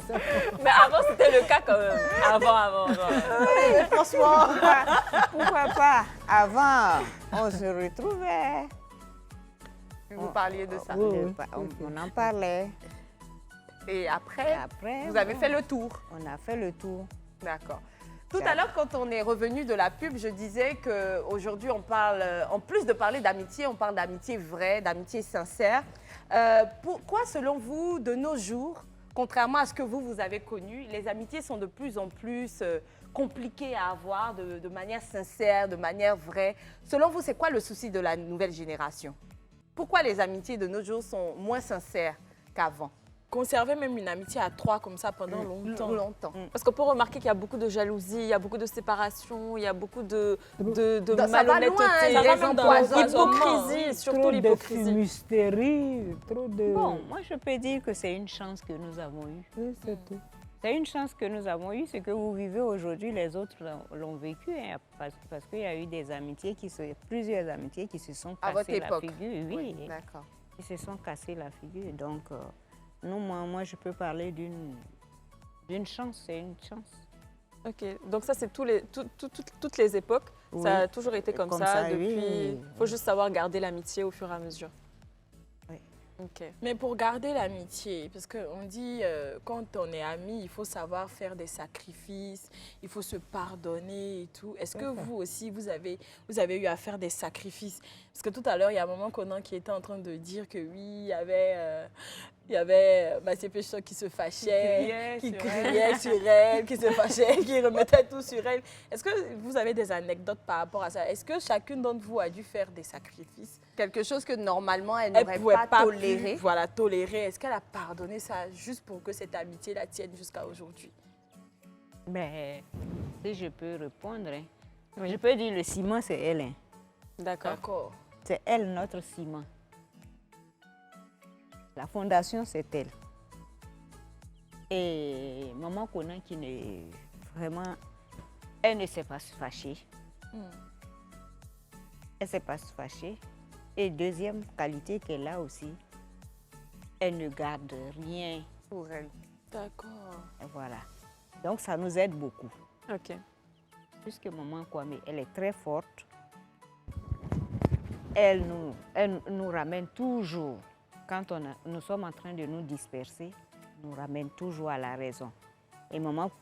Speaker 2: Mais avant, c'était le cas quand même. Avant.
Speaker 4: Oui, franchement, pourquoi pas? Avant, on se retrouvait.
Speaker 1: Vous parliez de ça.
Speaker 6: Oui.
Speaker 4: On en parlait.
Speaker 1: Et après, vous avez fait le tour.
Speaker 4: On a fait le tour.
Speaker 1: D'accord. Tout à l'heure, quand on est revenu de la pub, je disais qu'aujourd'hui, on parle, en plus de parler d'amitié, on parle d'amitié vraie, d'amitié sincère. Pourquoi, selon vous, de nos jours, contrairement à ce que vous avez connu, les amitiés sont de plus en plus compliquées à avoir de manière sincère, de manière vraie? Selon vous, c'est quoi le souci de la nouvelle génération? Pourquoi les amitiés de nos jours sont moins sincères qu'avant?
Speaker 3: Conserver même une amitié à 3 comme ça pendant longtemps.
Speaker 2: Parce qu'on peut remarquer qu'il y a beaucoup de jalousie, il y a beaucoup de séparation, il y a beaucoup de
Speaker 1: Ça va loin,
Speaker 2: malhonnêteté,
Speaker 1: les empoisonnements.
Speaker 2: l'hypocrisie, surtout
Speaker 6: Trop de
Speaker 2: l'hypocrisie.
Speaker 6: fumisterie, trop de...
Speaker 4: Bon, moi je peux dire que c'est une chance que nous avons eue.
Speaker 6: Oui, c'est tout.
Speaker 4: C'est une chance que nous avons eue, ce que vous vivez aujourd'hui, les autres l'ont vécu, hein, parce qu'il y a eu des amitiés, plusieurs amitiés qui se sont
Speaker 1: À votre
Speaker 4: cassées la
Speaker 1: époque?
Speaker 4: figure. Oui,
Speaker 1: D'accord.
Speaker 4: qui se sont cassées la figure. Donc, moi je peux parler d'une chance, c'est une chance.
Speaker 2: Ok, donc ça c'est toutes les époques,
Speaker 4: Oui.
Speaker 2: ça a toujours été comme ça depuis.
Speaker 4: oui.
Speaker 2: Il faut juste savoir garder l'amitié au fur et à mesure.
Speaker 4: Oui.
Speaker 2: Ok.
Speaker 3: Mais pour garder l'amitié, parce qu'on dit quand on est amis, il faut savoir faire des sacrifices, il faut se pardonner et tout. Est-ce que vous aussi, vous avez eu à faire des sacrifices? Parce que tout à l'heure, il y a un moment Conan qui était en train de dire que oui, il y avait Massé Péchon qui se fâchait, qui criait sur elle, qui se fâchait, qui remettait tout sur elle. Est-ce que vous avez des anecdotes par rapport à ça? Est-ce que chacune d'entre vous a dû faire des sacrifices?
Speaker 1: Quelque chose que normalement, elle
Speaker 3: Elle
Speaker 1: n'aurait
Speaker 3: pouvait
Speaker 1: pas
Speaker 3: pas
Speaker 1: toléré.
Speaker 3: Voilà, tolérer. Est-ce qu'elle a pardonné ça juste pour que cette amitié la tienne jusqu'à aujourd'hui?
Speaker 4: Mais si je peux répondre, hein, je peux dire le ciment, c'est elle. Hein.
Speaker 3: D'accord.
Speaker 4: C'est elle, notre ciment. La fondation, c'est elle. Et maman Conan qui ne... Vraiment, elle ne s'est pas fâchée. Elle ne s'est pas fâchée. Et deuxième qualité qu'elle a aussi, elle ne garde rien
Speaker 1: Pour elle.
Speaker 3: D'accord.
Speaker 4: Et voilà. Donc ça nous aide beaucoup.
Speaker 2: Ok.
Speaker 4: Puisque maman Kwame, elle est très forte. Elle nous ramène toujours. Quand nous sommes en train de nous disperser, nous ramène toujours à la raison. Et maman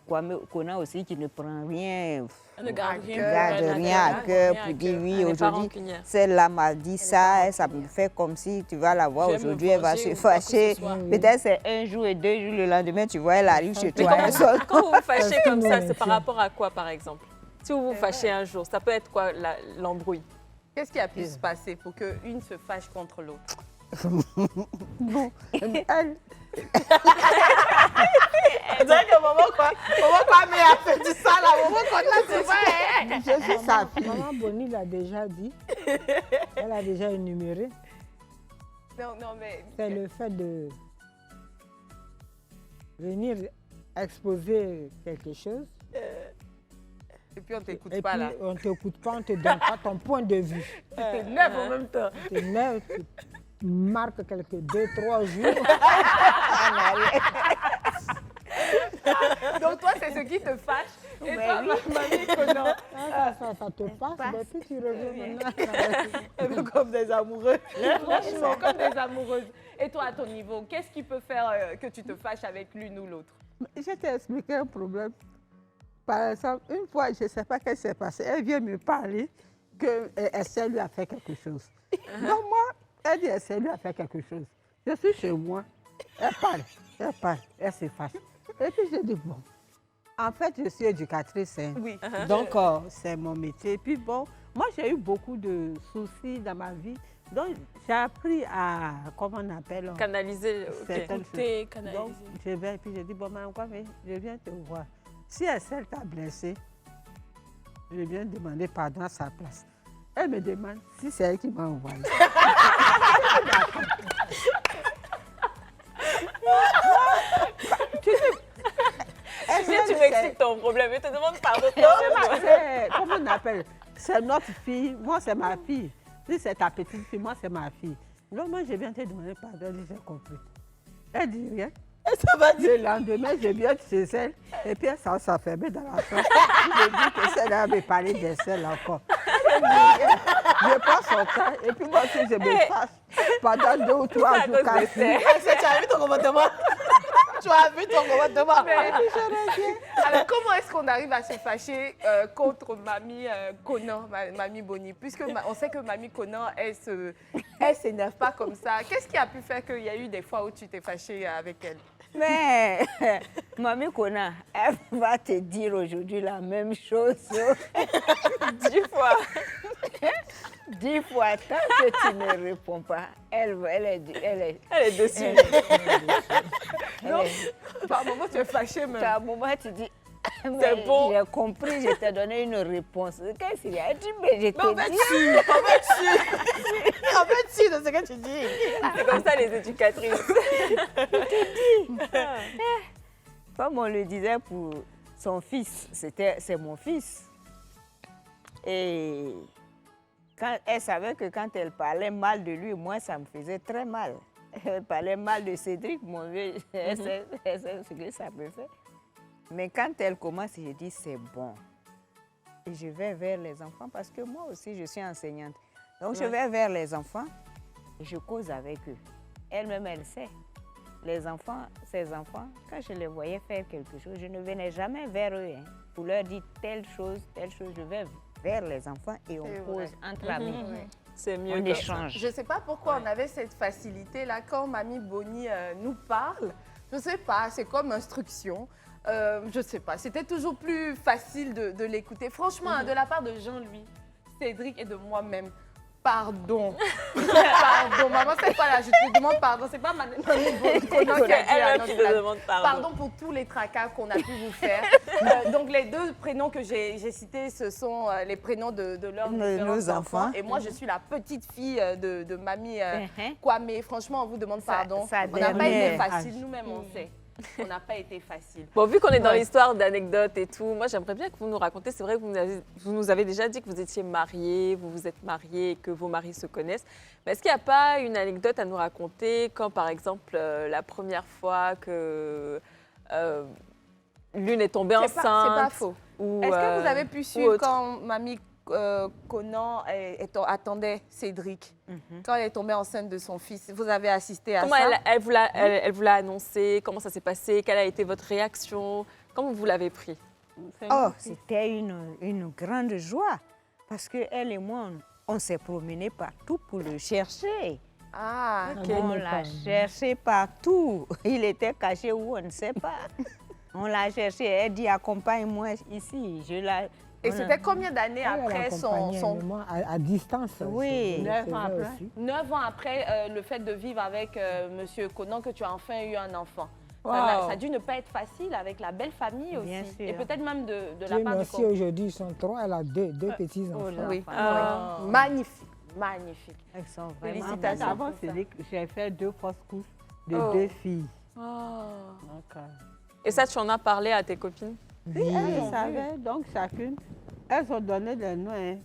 Speaker 4: Conan aussi qui ne prend rien,
Speaker 3: Elle ne garde
Speaker 4: rien à cœur pour dire oui,
Speaker 2: Elle n'est pas
Speaker 4: aujourd'hui,
Speaker 2: rancunière.
Speaker 4: celle-là m'a dit ça, ça me fait comme si tu vas la voir
Speaker 3: Je vais me
Speaker 4: aujourd'hui, elle va
Speaker 3: venger
Speaker 4: se
Speaker 3: ou quoi que ce
Speaker 4: fâcher.
Speaker 3: soit.
Speaker 4: Peut-être c'est un jour et 2 jours, le lendemain, tu vois, elle arrive chez
Speaker 2: Mais
Speaker 4: toi. elle sort.
Speaker 2: quand vous vous fâchez comme ça,
Speaker 6: nous
Speaker 2: c'est par rapport à quoi par exemple? Si vous vous fâchez un jour, ça peut être quoi l'embrouille?
Speaker 1: Qu'est-ce qui a pu se passer pour qu'une se fâche contre l'autre?
Speaker 6: Elle,
Speaker 1: On dirait que maman Kwame a fait du ça là, maman Conan, c'est vrai.
Speaker 5: Je suis sa fille.
Speaker 6: maman Boni l'a déjà dit. Elle a déjà énuméré.
Speaker 1: Non, mais...
Speaker 6: C'est le fait de venir exposer quelque chose.
Speaker 1: Et puis on t'écoute
Speaker 6: Et
Speaker 1: pas
Speaker 6: puis
Speaker 1: là.
Speaker 6: on ne t'écoute pas, on ne te donne pas ton point de vue.
Speaker 1: Tu t'énerves en même temps.
Speaker 6: Tu t'énerves, marque quelques 2-3 jours.
Speaker 1: Donc toi, c'est ce qui te fâche. Et
Speaker 4: Mais
Speaker 1: toi,
Speaker 4: oui.
Speaker 1: mamie Conan,
Speaker 6: Ça te passe, mais puis tu reviens maintenant.
Speaker 3: Comme des amoureux.
Speaker 1: franchement, comme des amoureuses. Et toi, à ton niveau, qu'est-ce qui peut faire que tu te fâches avec l'une ou l'autre?
Speaker 5: Je t'ai expliqué un problème. Par exemple, une fois, je ne sais pas ce qui s'est passé, elle vient me parler que Estelle lui a fait quelque chose. Donc moi, elle dit Estelle lui a fait quelque chose. Je suis chez moi, elle parle, elle se fâche. Et puis je dis bon, en fait, je suis éducatrice, hein.
Speaker 1: Oui.
Speaker 5: Donc c'est mon métier. Puis bon, moi j'ai eu beaucoup de soucis dans ma vie. Donc j'ai appris à, comment on appelle,
Speaker 2: Canaliser.
Speaker 5: certaines
Speaker 3: Écouter,
Speaker 5: choses.
Speaker 3: canaliser.
Speaker 5: Donc je vais, puis je dis bon, maman, mais je viens te voir. Si Estelle t'a blessé, je viens demander pardon à sa place. Elle me demande si c'est elle qui m'a envoyé.
Speaker 2: Tu m'expliques ton problème et te demande pardon.
Speaker 5: Comment on appelle? C'est notre fille, moi c'est ma fille. Si c'est ta petite fille, moi c'est ma fille. Donc moi je viens te demander pardon, elle dit j'ai compris. Elle dit rien.
Speaker 3: Ça va dire.
Speaker 5: Le lendemain, je viens chez elle et puis elle s'en s'enfermer dans la chambre. Je dis que celle là me parler des selles encore. Elle dit rien. Je prends son temps et puis moi aussi je me fâche pendant 2 ou 3 jours.
Speaker 3: Est-ce que tu as vu ton comportement? Tu as vu ton comportement?
Speaker 1: Alors, comment est-ce qu'on arrive à se fâcher contre mamie Conan, mamie Bonny? Puisque on sait que mamie Conan, elle s'énerve pas comme ça. Qu'est-ce qui a pu faire qu'il y a eu des fois où tu t'es fâchée avec elle?
Speaker 4: Mais, mamie Kona, elle va te dire aujourd'hui la même chose.
Speaker 2: 10 fois.
Speaker 4: 10 fois, tant que tu ne réponds pas, elle
Speaker 2: Elle est dessus.
Speaker 1: Donc, par moment, tu es fâchée même.
Speaker 4: à un moment, tu dis,
Speaker 2: C'est bon.
Speaker 4: j'ai compris, je t'ai donné une réponse. Qu'est-ce qu'il y a? Elle dit, mais je
Speaker 3: En fait,
Speaker 4: t'ai dit.
Speaker 3: en fait, si, de ce que tu dis.
Speaker 2: C'est comme ça les éducatrices.
Speaker 4: Comme on le disait pour son fils, c'est mon fils. Et quand, elle savait que quand elle parlait mal de lui, moi, ça me faisait très mal. Elle parlait mal de Cédric, mon vieux, elle sait ce que ça me fait. Mais quand elle commence, je dis c'est bon. Et je vais vers les enfants parce que moi aussi, je suis enseignante. Donc, je vais vers les enfants et je cause avec eux. Elle-même, elle sait. Les enfants, ces enfants, quand je les voyais faire quelque chose, je ne venais jamais vers eux pour leur dire telle chose, je vais vers les enfants et on cause entre amis.
Speaker 2: C'est mieux.
Speaker 4: On
Speaker 2: comme
Speaker 4: échange.
Speaker 1: Je ne sais pas pourquoi on avait cette facilité-là. Quand mamie Bonny nous parle, je ne sais pas, c'est comme instruction. Je ne sais pas, c'était toujours plus facile de l'écouter. Franchement, de la part de Jean-Louis, Cédric et de moi-même, pardon. Pardon, maman, c'est pas là, je te demande pardon. C'est pas mamie Bonny qui a dit à
Speaker 2: Elle
Speaker 1: notre
Speaker 2: qui
Speaker 1: place.
Speaker 2: te demande pardon.
Speaker 1: Pardon pour tous les tracas qu'on a pu vous faire. Donc, les 2 prénoms que j'ai cités, ce sont les prénoms de leurs
Speaker 4: Nos
Speaker 1: différents
Speaker 4: enfants.
Speaker 1: Et moi, je suis la petite fille de mamie
Speaker 4: Mhm.
Speaker 1: Kwame. Franchement, on vous demande pardon.
Speaker 4: ça
Speaker 1: On n'a pas été
Speaker 4: dernière
Speaker 1: facile, nous-mêmes, on sait. On n'a pas été facile.
Speaker 2: Bon, vu qu'on est dans l'histoire d'anecdotes et tout, moi j'aimerais bien que vous nous racontiez. C'est vrai que vous nous avez déjà dit que vous étiez mariés, vous vous êtes mariés et que vos maris se connaissent. Mais est-ce qu'il n'y a pas une anecdote à nous raconter quand, par exemple, la première fois que l'une est tombée enceinte?
Speaker 1: C'est pas faux.
Speaker 2: Ou,
Speaker 1: Est-ce que vous avez pu
Speaker 2: ou
Speaker 1: suivre
Speaker 2: autre.
Speaker 1: quand mamie Conan attendait Cédric, quand elle est tombée enceinte de son fils? Vous avez assisté à
Speaker 2: Comment
Speaker 1: ça?
Speaker 2: elle vous l'a annoncé? Comment ça s'est passé? Quelle a été votre réaction? Comment vous l'avez pris?
Speaker 4: Oh, c'était une grande joie parce qu'elle et moi, on s'est promenés partout pour le chercher.
Speaker 1: Ah,
Speaker 4: On l'a cherché partout. Il était caché où, on ne sait pas. On l'a cherché. Elle dit, accompagne-moi ici.
Speaker 1: et c'était combien d'années après son
Speaker 6: Moi, à distance.
Speaker 4: Oui.
Speaker 1: 9 ans après. 9 ans après le fait de vivre avec Monsieur Conan, que tu as enfin eu un enfant. Ça a dû ne pas être facile avec la belle famille aussi.
Speaker 4: Bien sûr.
Speaker 1: Et peut-être même de la
Speaker 6: Dieu
Speaker 1: part de
Speaker 6: merci, aujourd'hui, ils sont 3. Elle a deux petits-enfants.
Speaker 1: Oui.
Speaker 2: Ah.
Speaker 1: Oui. Magnifique, magnifique.
Speaker 4: Elles sont vraiment
Speaker 1: Félicitations.
Speaker 5: Avant,
Speaker 1: pour ça.
Speaker 5: j'ai fait 2 fausses couches de
Speaker 1: Oh.
Speaker 5: 2 filles.
Speaker 2: Oh.
Speaker 5: Donc,
Speaker 2: Et ça, tu en as parlé à tes copines?
Speaker 5: oui, elles savaient, donc chacune, elles ont donné des noms. Hein.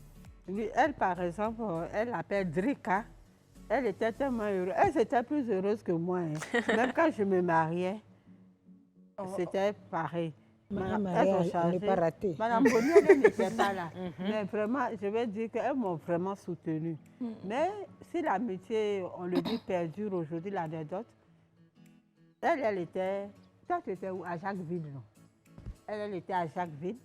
Speaker 5: Oui, elle, par exemple, elle l'appelle Drika. Elle était tellement heureuse. Elle était plus heureuse que moi. Hein. Même quand je me mariais, c'était pareil.
Speaker 6: Madame Maria n'est pas ratée.
Speaker 5: Madame Bonnier, elle n'était pas là. Mais vraiment, je vais dire qu'elles m'ont vraiment soutenue. Mais si l'amitié, on le dit, perdure aujourd'hui, l'anecdote, elle était... Toi, tu étais où? À Jacquesville, non? Elle était à Jacquesville.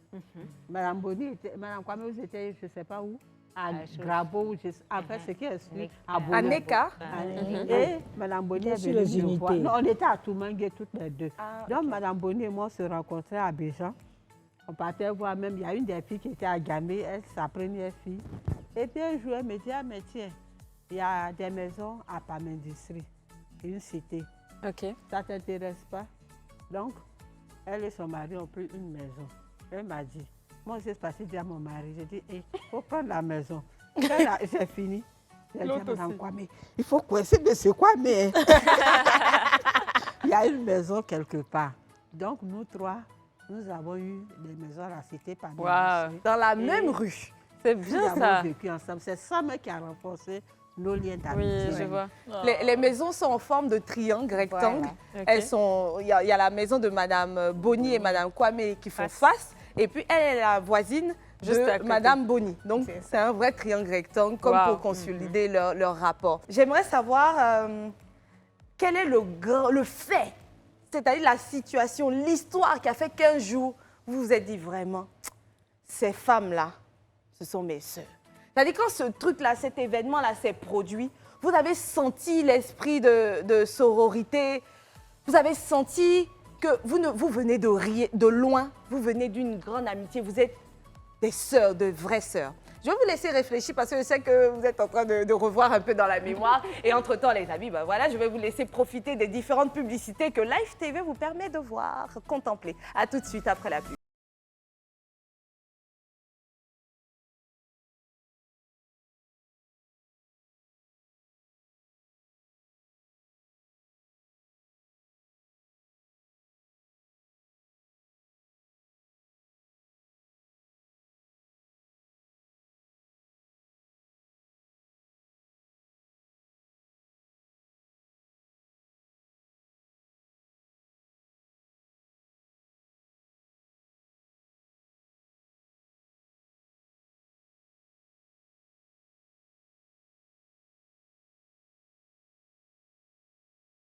Speaker 5: Madame Bonnier était... Madame Kwame, vous étiez, je ne sais pas où, à Grabo, enfin, ce qui est suivi, à Bono.
Speaker 1: À Neka.
Speaker 5: Et Madame Bonnier est venue me voir. Non, on était à Toumangue toutes les deux. Donc, Madame Bonnier et moi, on se rencontrait à Béjan. On partait voir même, il y a une des filles qui était à Gamé, elle, sa première fille. Et puis un jour, elle me dit, ah mais tiens, il y a des maisons à Pamindustrie, une cité.
Speaker 2: Ok.
Speaker 5: Ça ne t'intéresse pas? Donc, elle et son mari ont pris une maison. Elle m'a dit, moi j'ai passé dire à mon mari, j'ai dit, il faut prendre la maison. J'ai fini. J'ai dit à Madame Kwame, il faut coincer de ce Kwame. Il y a une maison quelque part. Donc nous trois, nous avons eu des maisons à la cité Pamindustrie.
Speaker 1: Dans la même rue.
Speaker 2: C'est bien
Speaker 5: Nous
Speaker 2: ça.
Speaker 5: avons vécu ensemble. C'est ça même qui a renforcé nos liens d'amitié.
Speaker 2: Oui, je vois.
Speaker 1: Les maisons sont en forme de triangle, rectangle.
Speaker 2: Ok.
Speaker 1: Elles sont, il y a la maison de Madame Bonny et Madame Kwame qui font face. Et puis elle est la voisine
Speaker 2: Juste à
Speaker 1: de
Speaker 2: côté.
Speaker 1: Madame Bonny. Donc c'est un vrai triangle rectangle, comme
Speaker 2: Wow.
Speaker 1: pour consolider leur rapport. J'aimerais savoir quel est le fait, c'est-à-dire la situation, l'histoire qui a fait qu'un jour, vous vous êtes dit vraiment, ces femmes-là, ce sont mes sœurs. C'est-à-dire quand ce truc-là, cet événement-là s'est produit, vous avez senti l'esprit de sororité, vous avez senti que vous venez de loin, vous venez d'une grande amitié, vous êtes des sœurs, de vraies sœurs. Je vais vous laisser réfléchir parce que je sais que vous êtes en train de revoir un peu dans la mémoire. Et entre-temps, les amis, ben voilà, je vais vous laisser profiter des différentes publicités que Live TV vous permet de voir, contempler. À tout de suite après la pub.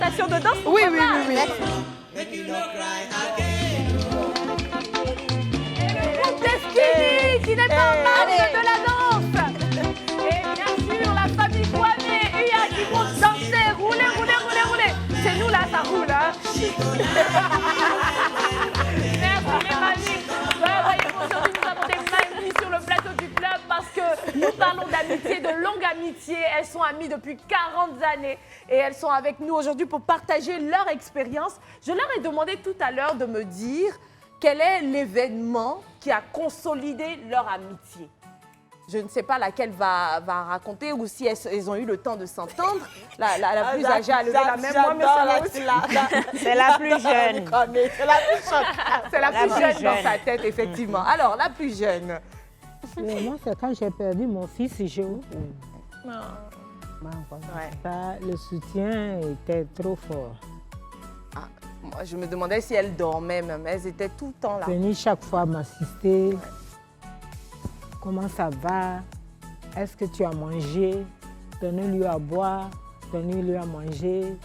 Speaker 1: Station de danse? Oui, oui, oui, Montesquieu qui n'est pas en marge de la danse. Et bien sûr, la famille Kwame et Iya qui vont danser. Roulez, roulez, roulez, roulez. C'est nous là, ça roule, hein. Merci les mamies. Ouais, voyez, aujourd'hui, nous avons des mamies sur le plateau du club parce que nous parlons d'amitié, de longue amitié. Elles sont amies depuis 40 années et elles sont avec nous aujourd'hui pour partager leur expérience. Je leur ai demandé tout à l'heure de me dire quel est l'événement qui a consolidé leur amitié. Je ne sais pas laquelle va raconter ou si elles ont eu le temps de s'entendre. La plus âgée a levé la main. Moi, mais
Speaker 4: C'est la plus jeune.
Speaker 1: c'est la plus jeune dans sa tête, effectivement. Alors, la plus jeune.
Speaker 6: Moi, c'est quand j'ai perdu mon fils, Géo. Le soutien était trop fort.
Speaker 1: Moi, je me demandais si elles dormaient même. Elles étaient tout le temps là.
Speaker 6: Venir chaque fois m'assister. Comment ça va? Est-ce que tu as mangé? Donnez-lui à boire, donnez-lui à manger.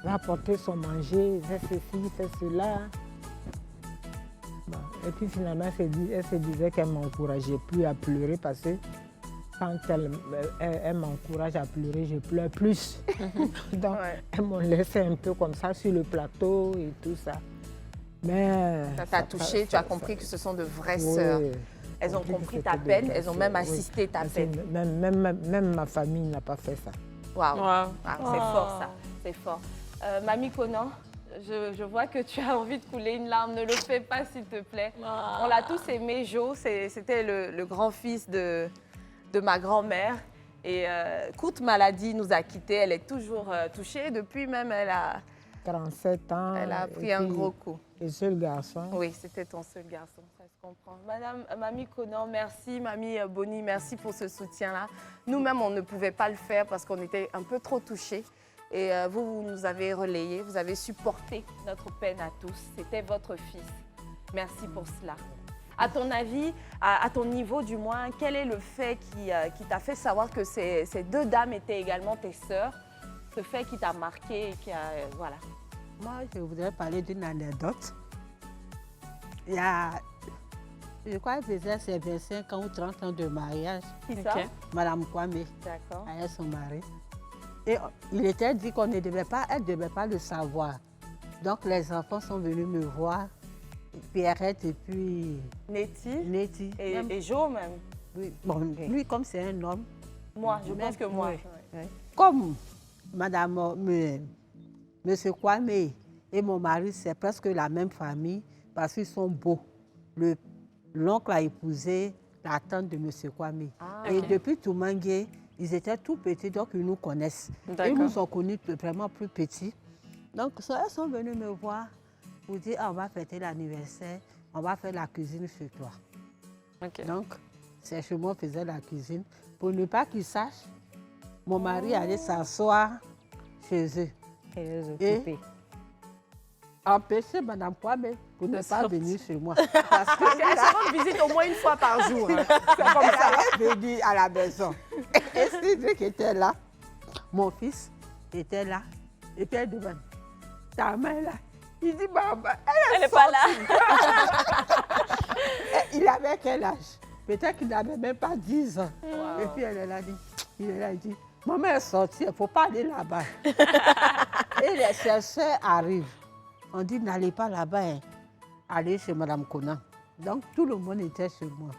Speaker 6: Va apporter son manger, fais ceci, fais cela. Bon. Et puis finalement, elle se disait qu'elle ne m'encourageait plus à pleurer parce que quand elle m'encourage à pleurer, je pleure plus. Donc, elles m'ont laissé un peu comme ça sur le plateau et tout ça. Mais
Speaker 1: ça t'a touché, tu as compris que ce sont de vraies sœurs. Elles ont compris ta peine, elles ont même assisté ta peine.
Speaker 6: Même ma famille n'a pas fait ça.
Speaker 1: Waouh, c'est fort ça, c'est fort. Mamie Conan, je vois que tu as envie de couler une larme, ne le fais pas s'il te plaît. On l'a tous aimé, Jo, c'était le grand-fils de ma grand-mère. Et courte maladie nous a quittés, elle est toujours touchée. Depuis même,
Speaker 6: 37 ans.
Speaker 1: Elle a
Speaker 6: et
Speaker 1: pris un
Speaker 6: puis,
Speaker 1: gros coup.
Speaker 6: le seul garçon.
Speaker 1: Oui, c'était ton seul garçon, ça se comprend. Madame, Mamie Conan, merci. Mamie Boni, merci pour ce soutien-là. Nous-mêmes, on ne pouvait pas le faire parce qu'on était un peu trop touchés. Et vous nous avez relayé, vous avez supporté notre peine à tous. C'était votre fils. Merci pour cela. À ton avis, à ton niveau du moins, quel est le fait qui t'a fait savoir que ces deux dames étaient également tes sœurs? Ce fait qui t'a marqué et qui a... voilà.
Speaker 5: Moi, je voudrais parler d'une anecdote. Il y a, je crois qu'elle faisait ses 25 ans ou 30 ans de mariage.
Speaker 1: Qui ça?
Speaker 5: Madame Kwame,
Speaker 1: D'accord.
Speaker 5: avec son mari. Et il était dit qu'on ne devait pas, elle ne devait pas le savoir. Donc les enfants sont venus me voir, Pierrette et puis
Speaker 1: Nettie. Et Jo même.
Speaker 5: Oui. Bon, lui, comme c'est un homme.
Speaker 1: Moi, je pense que moi.
Speaker 5: Oui. Comme Madame, Monsieur Kwame et mon mari, c'est presque la même famille parce qu'ils sont beaux. L'oncle a épousé la tante de Monsieur Kwame.
Speaker 2: Ah,
Speaker 5: et
Speaker 2: ok.
Speaker 5: depuis Toumangué, ils étaient tout petits, donc ils nous connaissent. Ils nous ont connus vraiment plus petits. Donc, elles sont venues me voir pour dire, ah, on va fêter l'anniversaire, on va faire la cuisine chez toi.
Speaker 2: Ok.
Speaker 5: Donc, c'est chez moi qu'on faisait la cuisine. Pour ne pas qu'ils sachent, mon mari allait s'asseoir chez eux.
Speaker 4: Et les
Speaker 5: Et
Speaker 4: occuper.
Speaker 5: empêcher Madame Kwame pour ne pas
Speaker 2: sortir.
Speaker 5: venir chez moi. Parce que
Speaker 1: Elle se rend visite au moins une fois par jour. Hein.
Speaker 5: c'est comme ça, elle est venue à la maison. Et Cédric qui était là, mon fils était là. Et puis elle demande, ta main là. Il dit, maman,
Speaker 2: Elle n'est pas là.
Speaker 5: il avait quel âge? Peut-être qu'il n'avait même pas 10 ans. Et puis elle est là, il dit, maman est sortie, il ne faut pas aller là-bas. Et les chercheurs arrivent. On dit, n'allez pas là-bas, hein. Allez chez Madame Conan. Donc tout le monde était chez moi.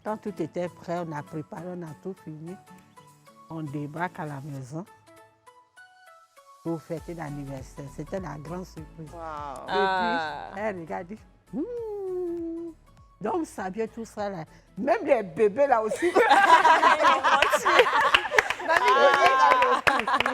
Speaker 5: Quand tout était prêt, on a préparé, on a tout fini. On débarque à la maison pour fêter l'anniversaire. C'était la grande surprise.
Speaker 1: Wow.
Speaker 5: Et puis, elle regarde, dit, donc ça vient tout ça là. Même les bébés là aussi.
Speaker 1: Je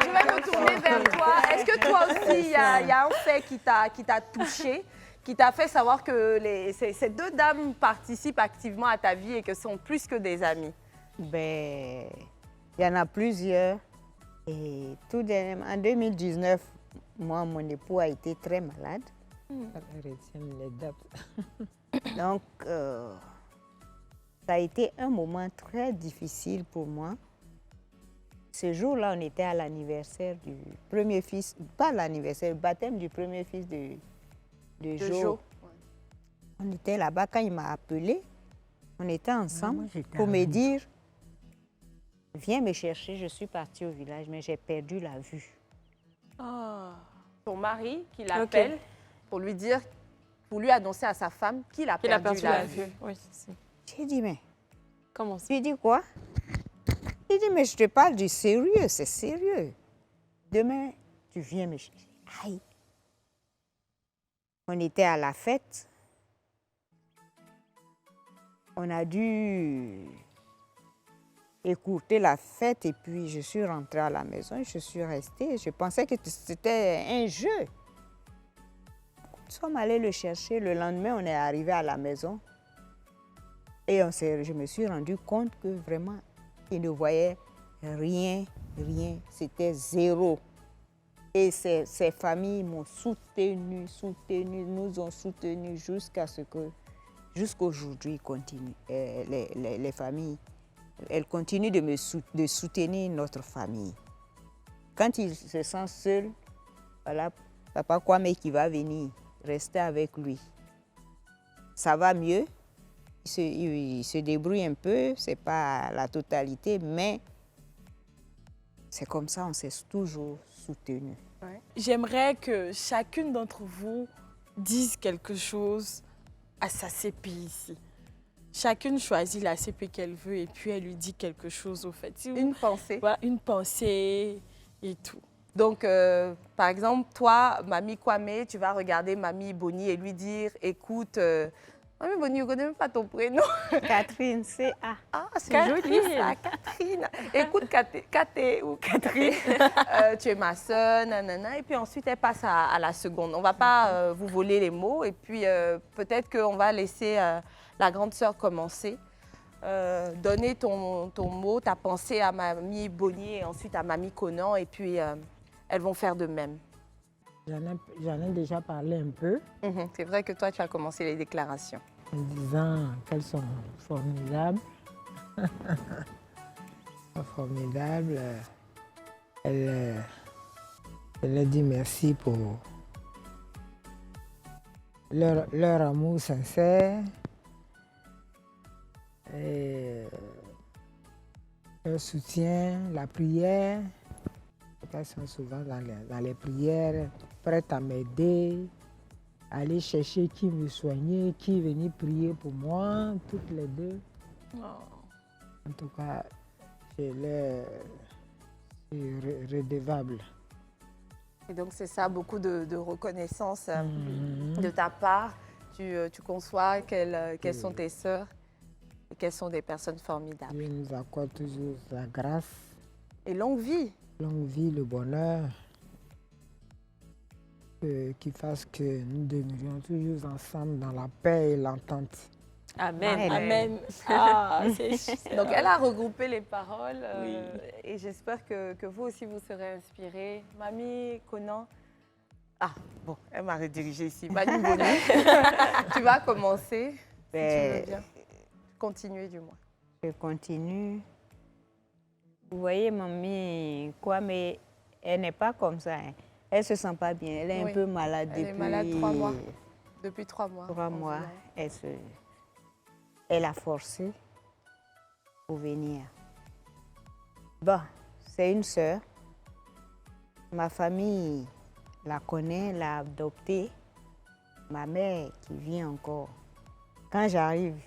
Speaker 1: vais me tourner vers toi. Est-ce que toi aussi, il y a un fait qui t'a touché, qui t'a fait savoir que ces deux dames participent activement à ta vie et que sont plus que des amies?
Speaker 4: Ben, il y en a plusieurs. Et tout dernièrement, en 2019, moi, mon époux a été très malade.
Speaker 6: Elle retient les dates.
Speaker 4: Donc, ça a été un moment très difficile pour moi. Ce jour-là, on était à l'anniversaire du premier fils, pas l'anniversaire, le baptême du premier fils de Jo. On était là-bas quand il m'a appelé. On était ensemble pour me dire, viens me chercher, je suis partie au village, mais j'ai perdu la vue.
Speaker 1: Ton mari qui l'appelle pour lui dire, pour lui annoncer à sa femme qu'il a perdu la vue.
Speaker 2: Oui, c'est...
Speaker 4: J'ai dit, mais
Speaker 2: Comment ça?
Speaker 4: tu dis quoi? Il dit, mais je te parle du sérieux, c'est sérieux. Demain, tu viens me chercher. Aïe. On était à la fête. On a dû écourter la fête et puis je suis rentrée à la maison et je suis restée. Je pensais que c'était un jeu. Nous sommes allés le chercher. Le lendemain, on est arrivé à la maison. Et je me suis rendu compte que vraiment, il ne voyait rien. C'était zéro. Et ces familles m'ont soutenu, nous ont soutenus jusqu'aujourd'hui, continue. Les familles, elles continuent de soutenir notre famille. Quand ils se sentent seuls, voilà, Papa Kwame qui va venir rester avec lui. Ça va mieux. Il se débrouille un peu, c'est pas la totalité, mais c'est comme ça, on s'est toujours soutenus.
Speaker 3: J'aimerais que chacune d'entre vous dise quelque chose à sa CP ici. Chacune choisit la CP qu'elle veut et puis elle lui dit quelque chose au fait.
Speaker 1: Une pensée.
Speaker 3: Voilà, une pensée et tout.
Speaker 1: Donc, par exemple, toi, Mamie Kwame, tu vas regarder Mamie Boni et lui dire, écoute, Mamie Boni, je ne connais même pas ton prénom.
Speaker 4: Catherine, C.A.
Speaker 1: Ah, c'est joli ça, Catherine. Écoute, Katé ou Catherine, tu es ma sœur, nanana. Et puis ensuite, elle passe à la seconde. On ne va pas vous voler les mots. Et puis, peut-être qu'on va laisser la grande sœur commencer. Donner ton mot, ta pensée à Mamie Boni et ensuite à Mamie Conan. Et puis, elles vont faire de même.
Speaker 6: J'en ai déjà parlé un peu.
Speaker 1: C'est vrai que toi, tu as commencé les déclarations.
Speaker 6: En disant qu'elles sont formidables. Formidables. Elle a dit merci pour leur amour sincère et leur soutien, la prière. Elles sont souvent dans les prières, prêtes à m'aider, aller chercher qui me soignait, qui venait prier pour moi, toutes les deux. En tout cas, je suis redevable.
Speaker 1: Et donc, c'est ça, beaucoup de reconnaissance de ta part. Tu conçois quelles sont tes sœurs et qu'elles sont des personnes formidables.
Speaker 6: Dieu nous accorde toujours la grâce.
Speaker 1: Et longue vie.
Speaker 6: Longue vie, le bonheur, qui fasse que nous demeurions toujours ensemble dans la paix et l'entente.
Speaker 2: Amen.
Speaker 3: Amen. Ah, c'est
Speaker 1: Donc, elle a regroupé les paroles et j'espère que vous aussi, vous serez inspirés. Mamie Conan. Ah, bon, elle m'a redirigée ici. Mamie Boni, tu vas commencer, si tu veux bien. Continuer du moins.
Speaker 4: Je continue. Vous voyez, mamie Kwame, elle n'est pas comme ça. Hein. Elle ne se sent pas bien. Elle est un peu malade
Speaker 1: Elle
Speaker 4: depuis...
Speaker 1: est malade 3 mois. Depuis 3 mois.
Speaker 4: 3 mois. Elle a forcé pour venir. Bon, c'est une sœur. Ma famille la connaît, l'a adoptée. Ma mère qui vit encore. Quand j'arrive,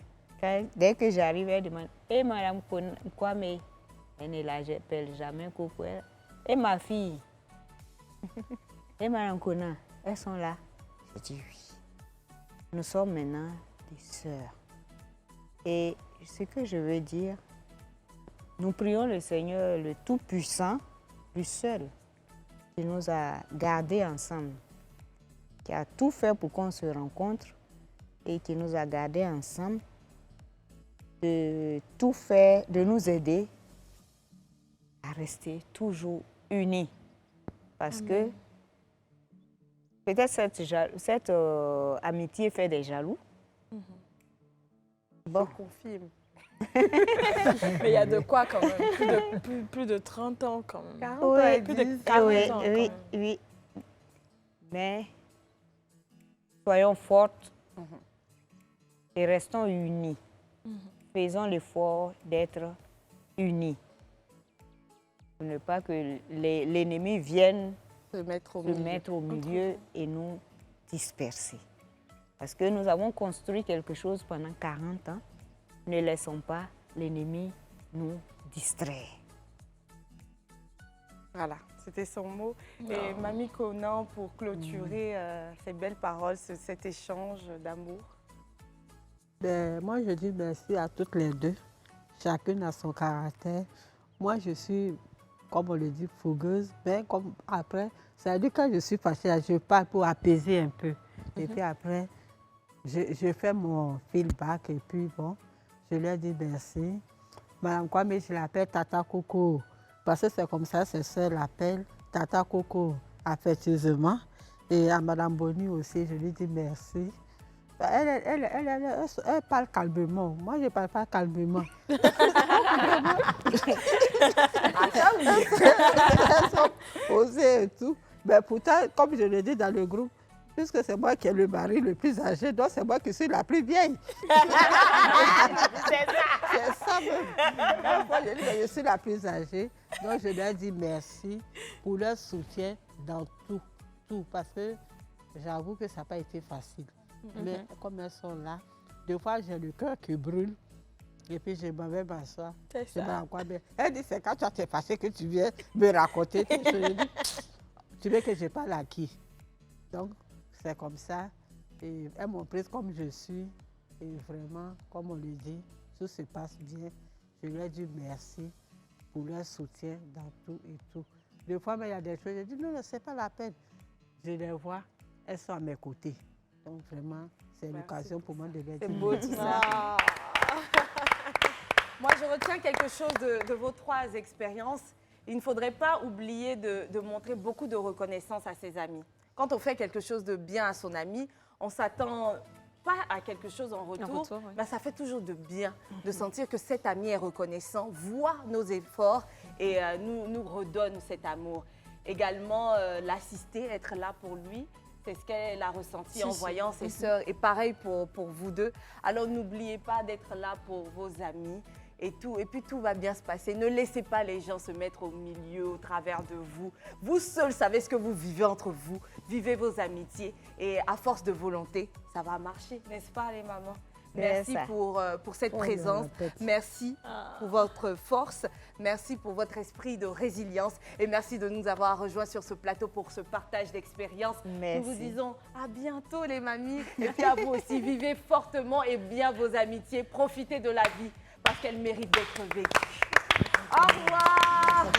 Speaker 4: dès que j'arrive, elle demande « Et madame Kwame ?» Elle ne l'appelle jamais coucou. Et ma fille, et Madame Conan, elles sont là. Je dis oui. Nous sommes maintenant des sœurs. Et ce que je veux dire, nous prions le Seigneur, le Tout-Puissant, lui seul, qui nous a gardés ensemble, qui a tout fait pour qu'on se rencontre et qui nous a gardés ensemble, de tout faire, de nous aider à rester toujours unis. Parce que peut-être cette amitié fait des jaloux.
Speaker 1: Bon. Je confirme.
Speaker 3: Mais il y a de quoi quand même, plus de 30 ans quand même.
Speaker 1: 40
Speaker 4: oui,
Speaker 1: ans et
Speaker 3: plus de
Speaker 1: 10.
Speaker 3: 40
Speaker 4: oui,
Speaker 3: ans
Speaker 4: oui,
Speaker 3: quand même.
Speaker 4: oui. Mais soyons fortes et restons unis. Faisons l'effort d'être unis. Pour ne pas que l'ennemi vienne
Speaker 1: Se mettre
Speaker 4: au milieu et nous disperser. Parce que nous avons construit quelque chose pendant 40 ans. Ne laissons pas l'ennemi nous distraire.
Speaker 1: Voilà, c'était son mot. Et Mamie Conan, pour clôturer ces belles paroles, cet échange d'amour.
Speaker 5: Ben, moi, je dis merci à toutes les deux. Chacune a son caractère. Moi, je suis, comme on le dit, fougueuse. Mais comme après, ça veut dire que quand je suis fâchée, je parle pour apaiser un peu. Et puis après, je fais mon feedback et puis bon, je leur dis merci. Madame Kwame, je l'appelle Tata Coco. Parce que c'est comme ça, ses soeurs l'appellent Tata Coco affectueusement. Et à Madame Boni aussi, je lui dis merci. Elle parle calmement. Moi, je ne parle pas calmement. Elles sont posées et tout. Mais pourtant, comme je le dis dans le groupe, puisque c'est moi qui ai le mari le plus âgé, donc c'est moi qui suis la plus vieille. C'est ça même. Moi, je suis la plus âgée. Donc, je leur dis merci pour leur soutien dans tout. Parce que j'avoue que ça n'a pas été facile. Mais comme elles sont là, des fois j'ai le cœur qui brûle et puis je m'en vais m'asseoir.
Speaker 3: C'est ça.
Speaker 5: Elle dit c'est quand tu as été fâché que tu viens me raconter. Je dis, tu veux que je parle à qui? Donc c'est comme ça. Et elles m'ont prise comme je suis. Et vraiment, comme on le dit, tout se passe bien. Je leur dis merci pour leur soutien dans tout et tout. Des fois, mais il y a des choses, je dis non, ce n'est pas la peine. Je les vois, elles sont à mes côtés. Donc vraiment, c'est l'occasion pour moi de les dire.
Speaker 2: C'est beau tout ça.
Speaker 1: Moi, je retiens quelque chose de vos 3 expériences. Il ne faudrait pas oublier de montrer beaucoup de reconnaissance à ses amis. Quand on fait quelque chose de bien à son ami, on s'attend pas à quelque chose en retour,
Speaker 2: oui.
Speaker 1: mais ça fait toujours de bien de sentir que cet ami est reconnaissant, voit nos efforts et nous redonne cet amour. Également, l'assister, être là pour lui, c'est ce qu'elle a ressenti en voyant ses sœurs. Et pareil pour vous deux. Alors n'oubliez pas d'être là pour vos amis et tout. Et puis tout va bien se passer. Ne laissez pas les gens se mettre au milieu, au travers de vous. Vous seuls savez ce que vous vivez entre vous. Vivez vos amitiés et à force de volonté, ça va marcher, n'est-ce pas les mamans? Merci pour cette présence. Merci pour votre force. Merci pour votre esprit de résilience. Et merci de nous avoir rejoints sur ce plateau pour ce partage d'expérience. Nous vous disons à bientôt les mamies. Et puis à vous aussi, vivez fortement et bien vos amitiés. Profitez de la vie parce qu'elle mérite d'être vécue. Au revoir.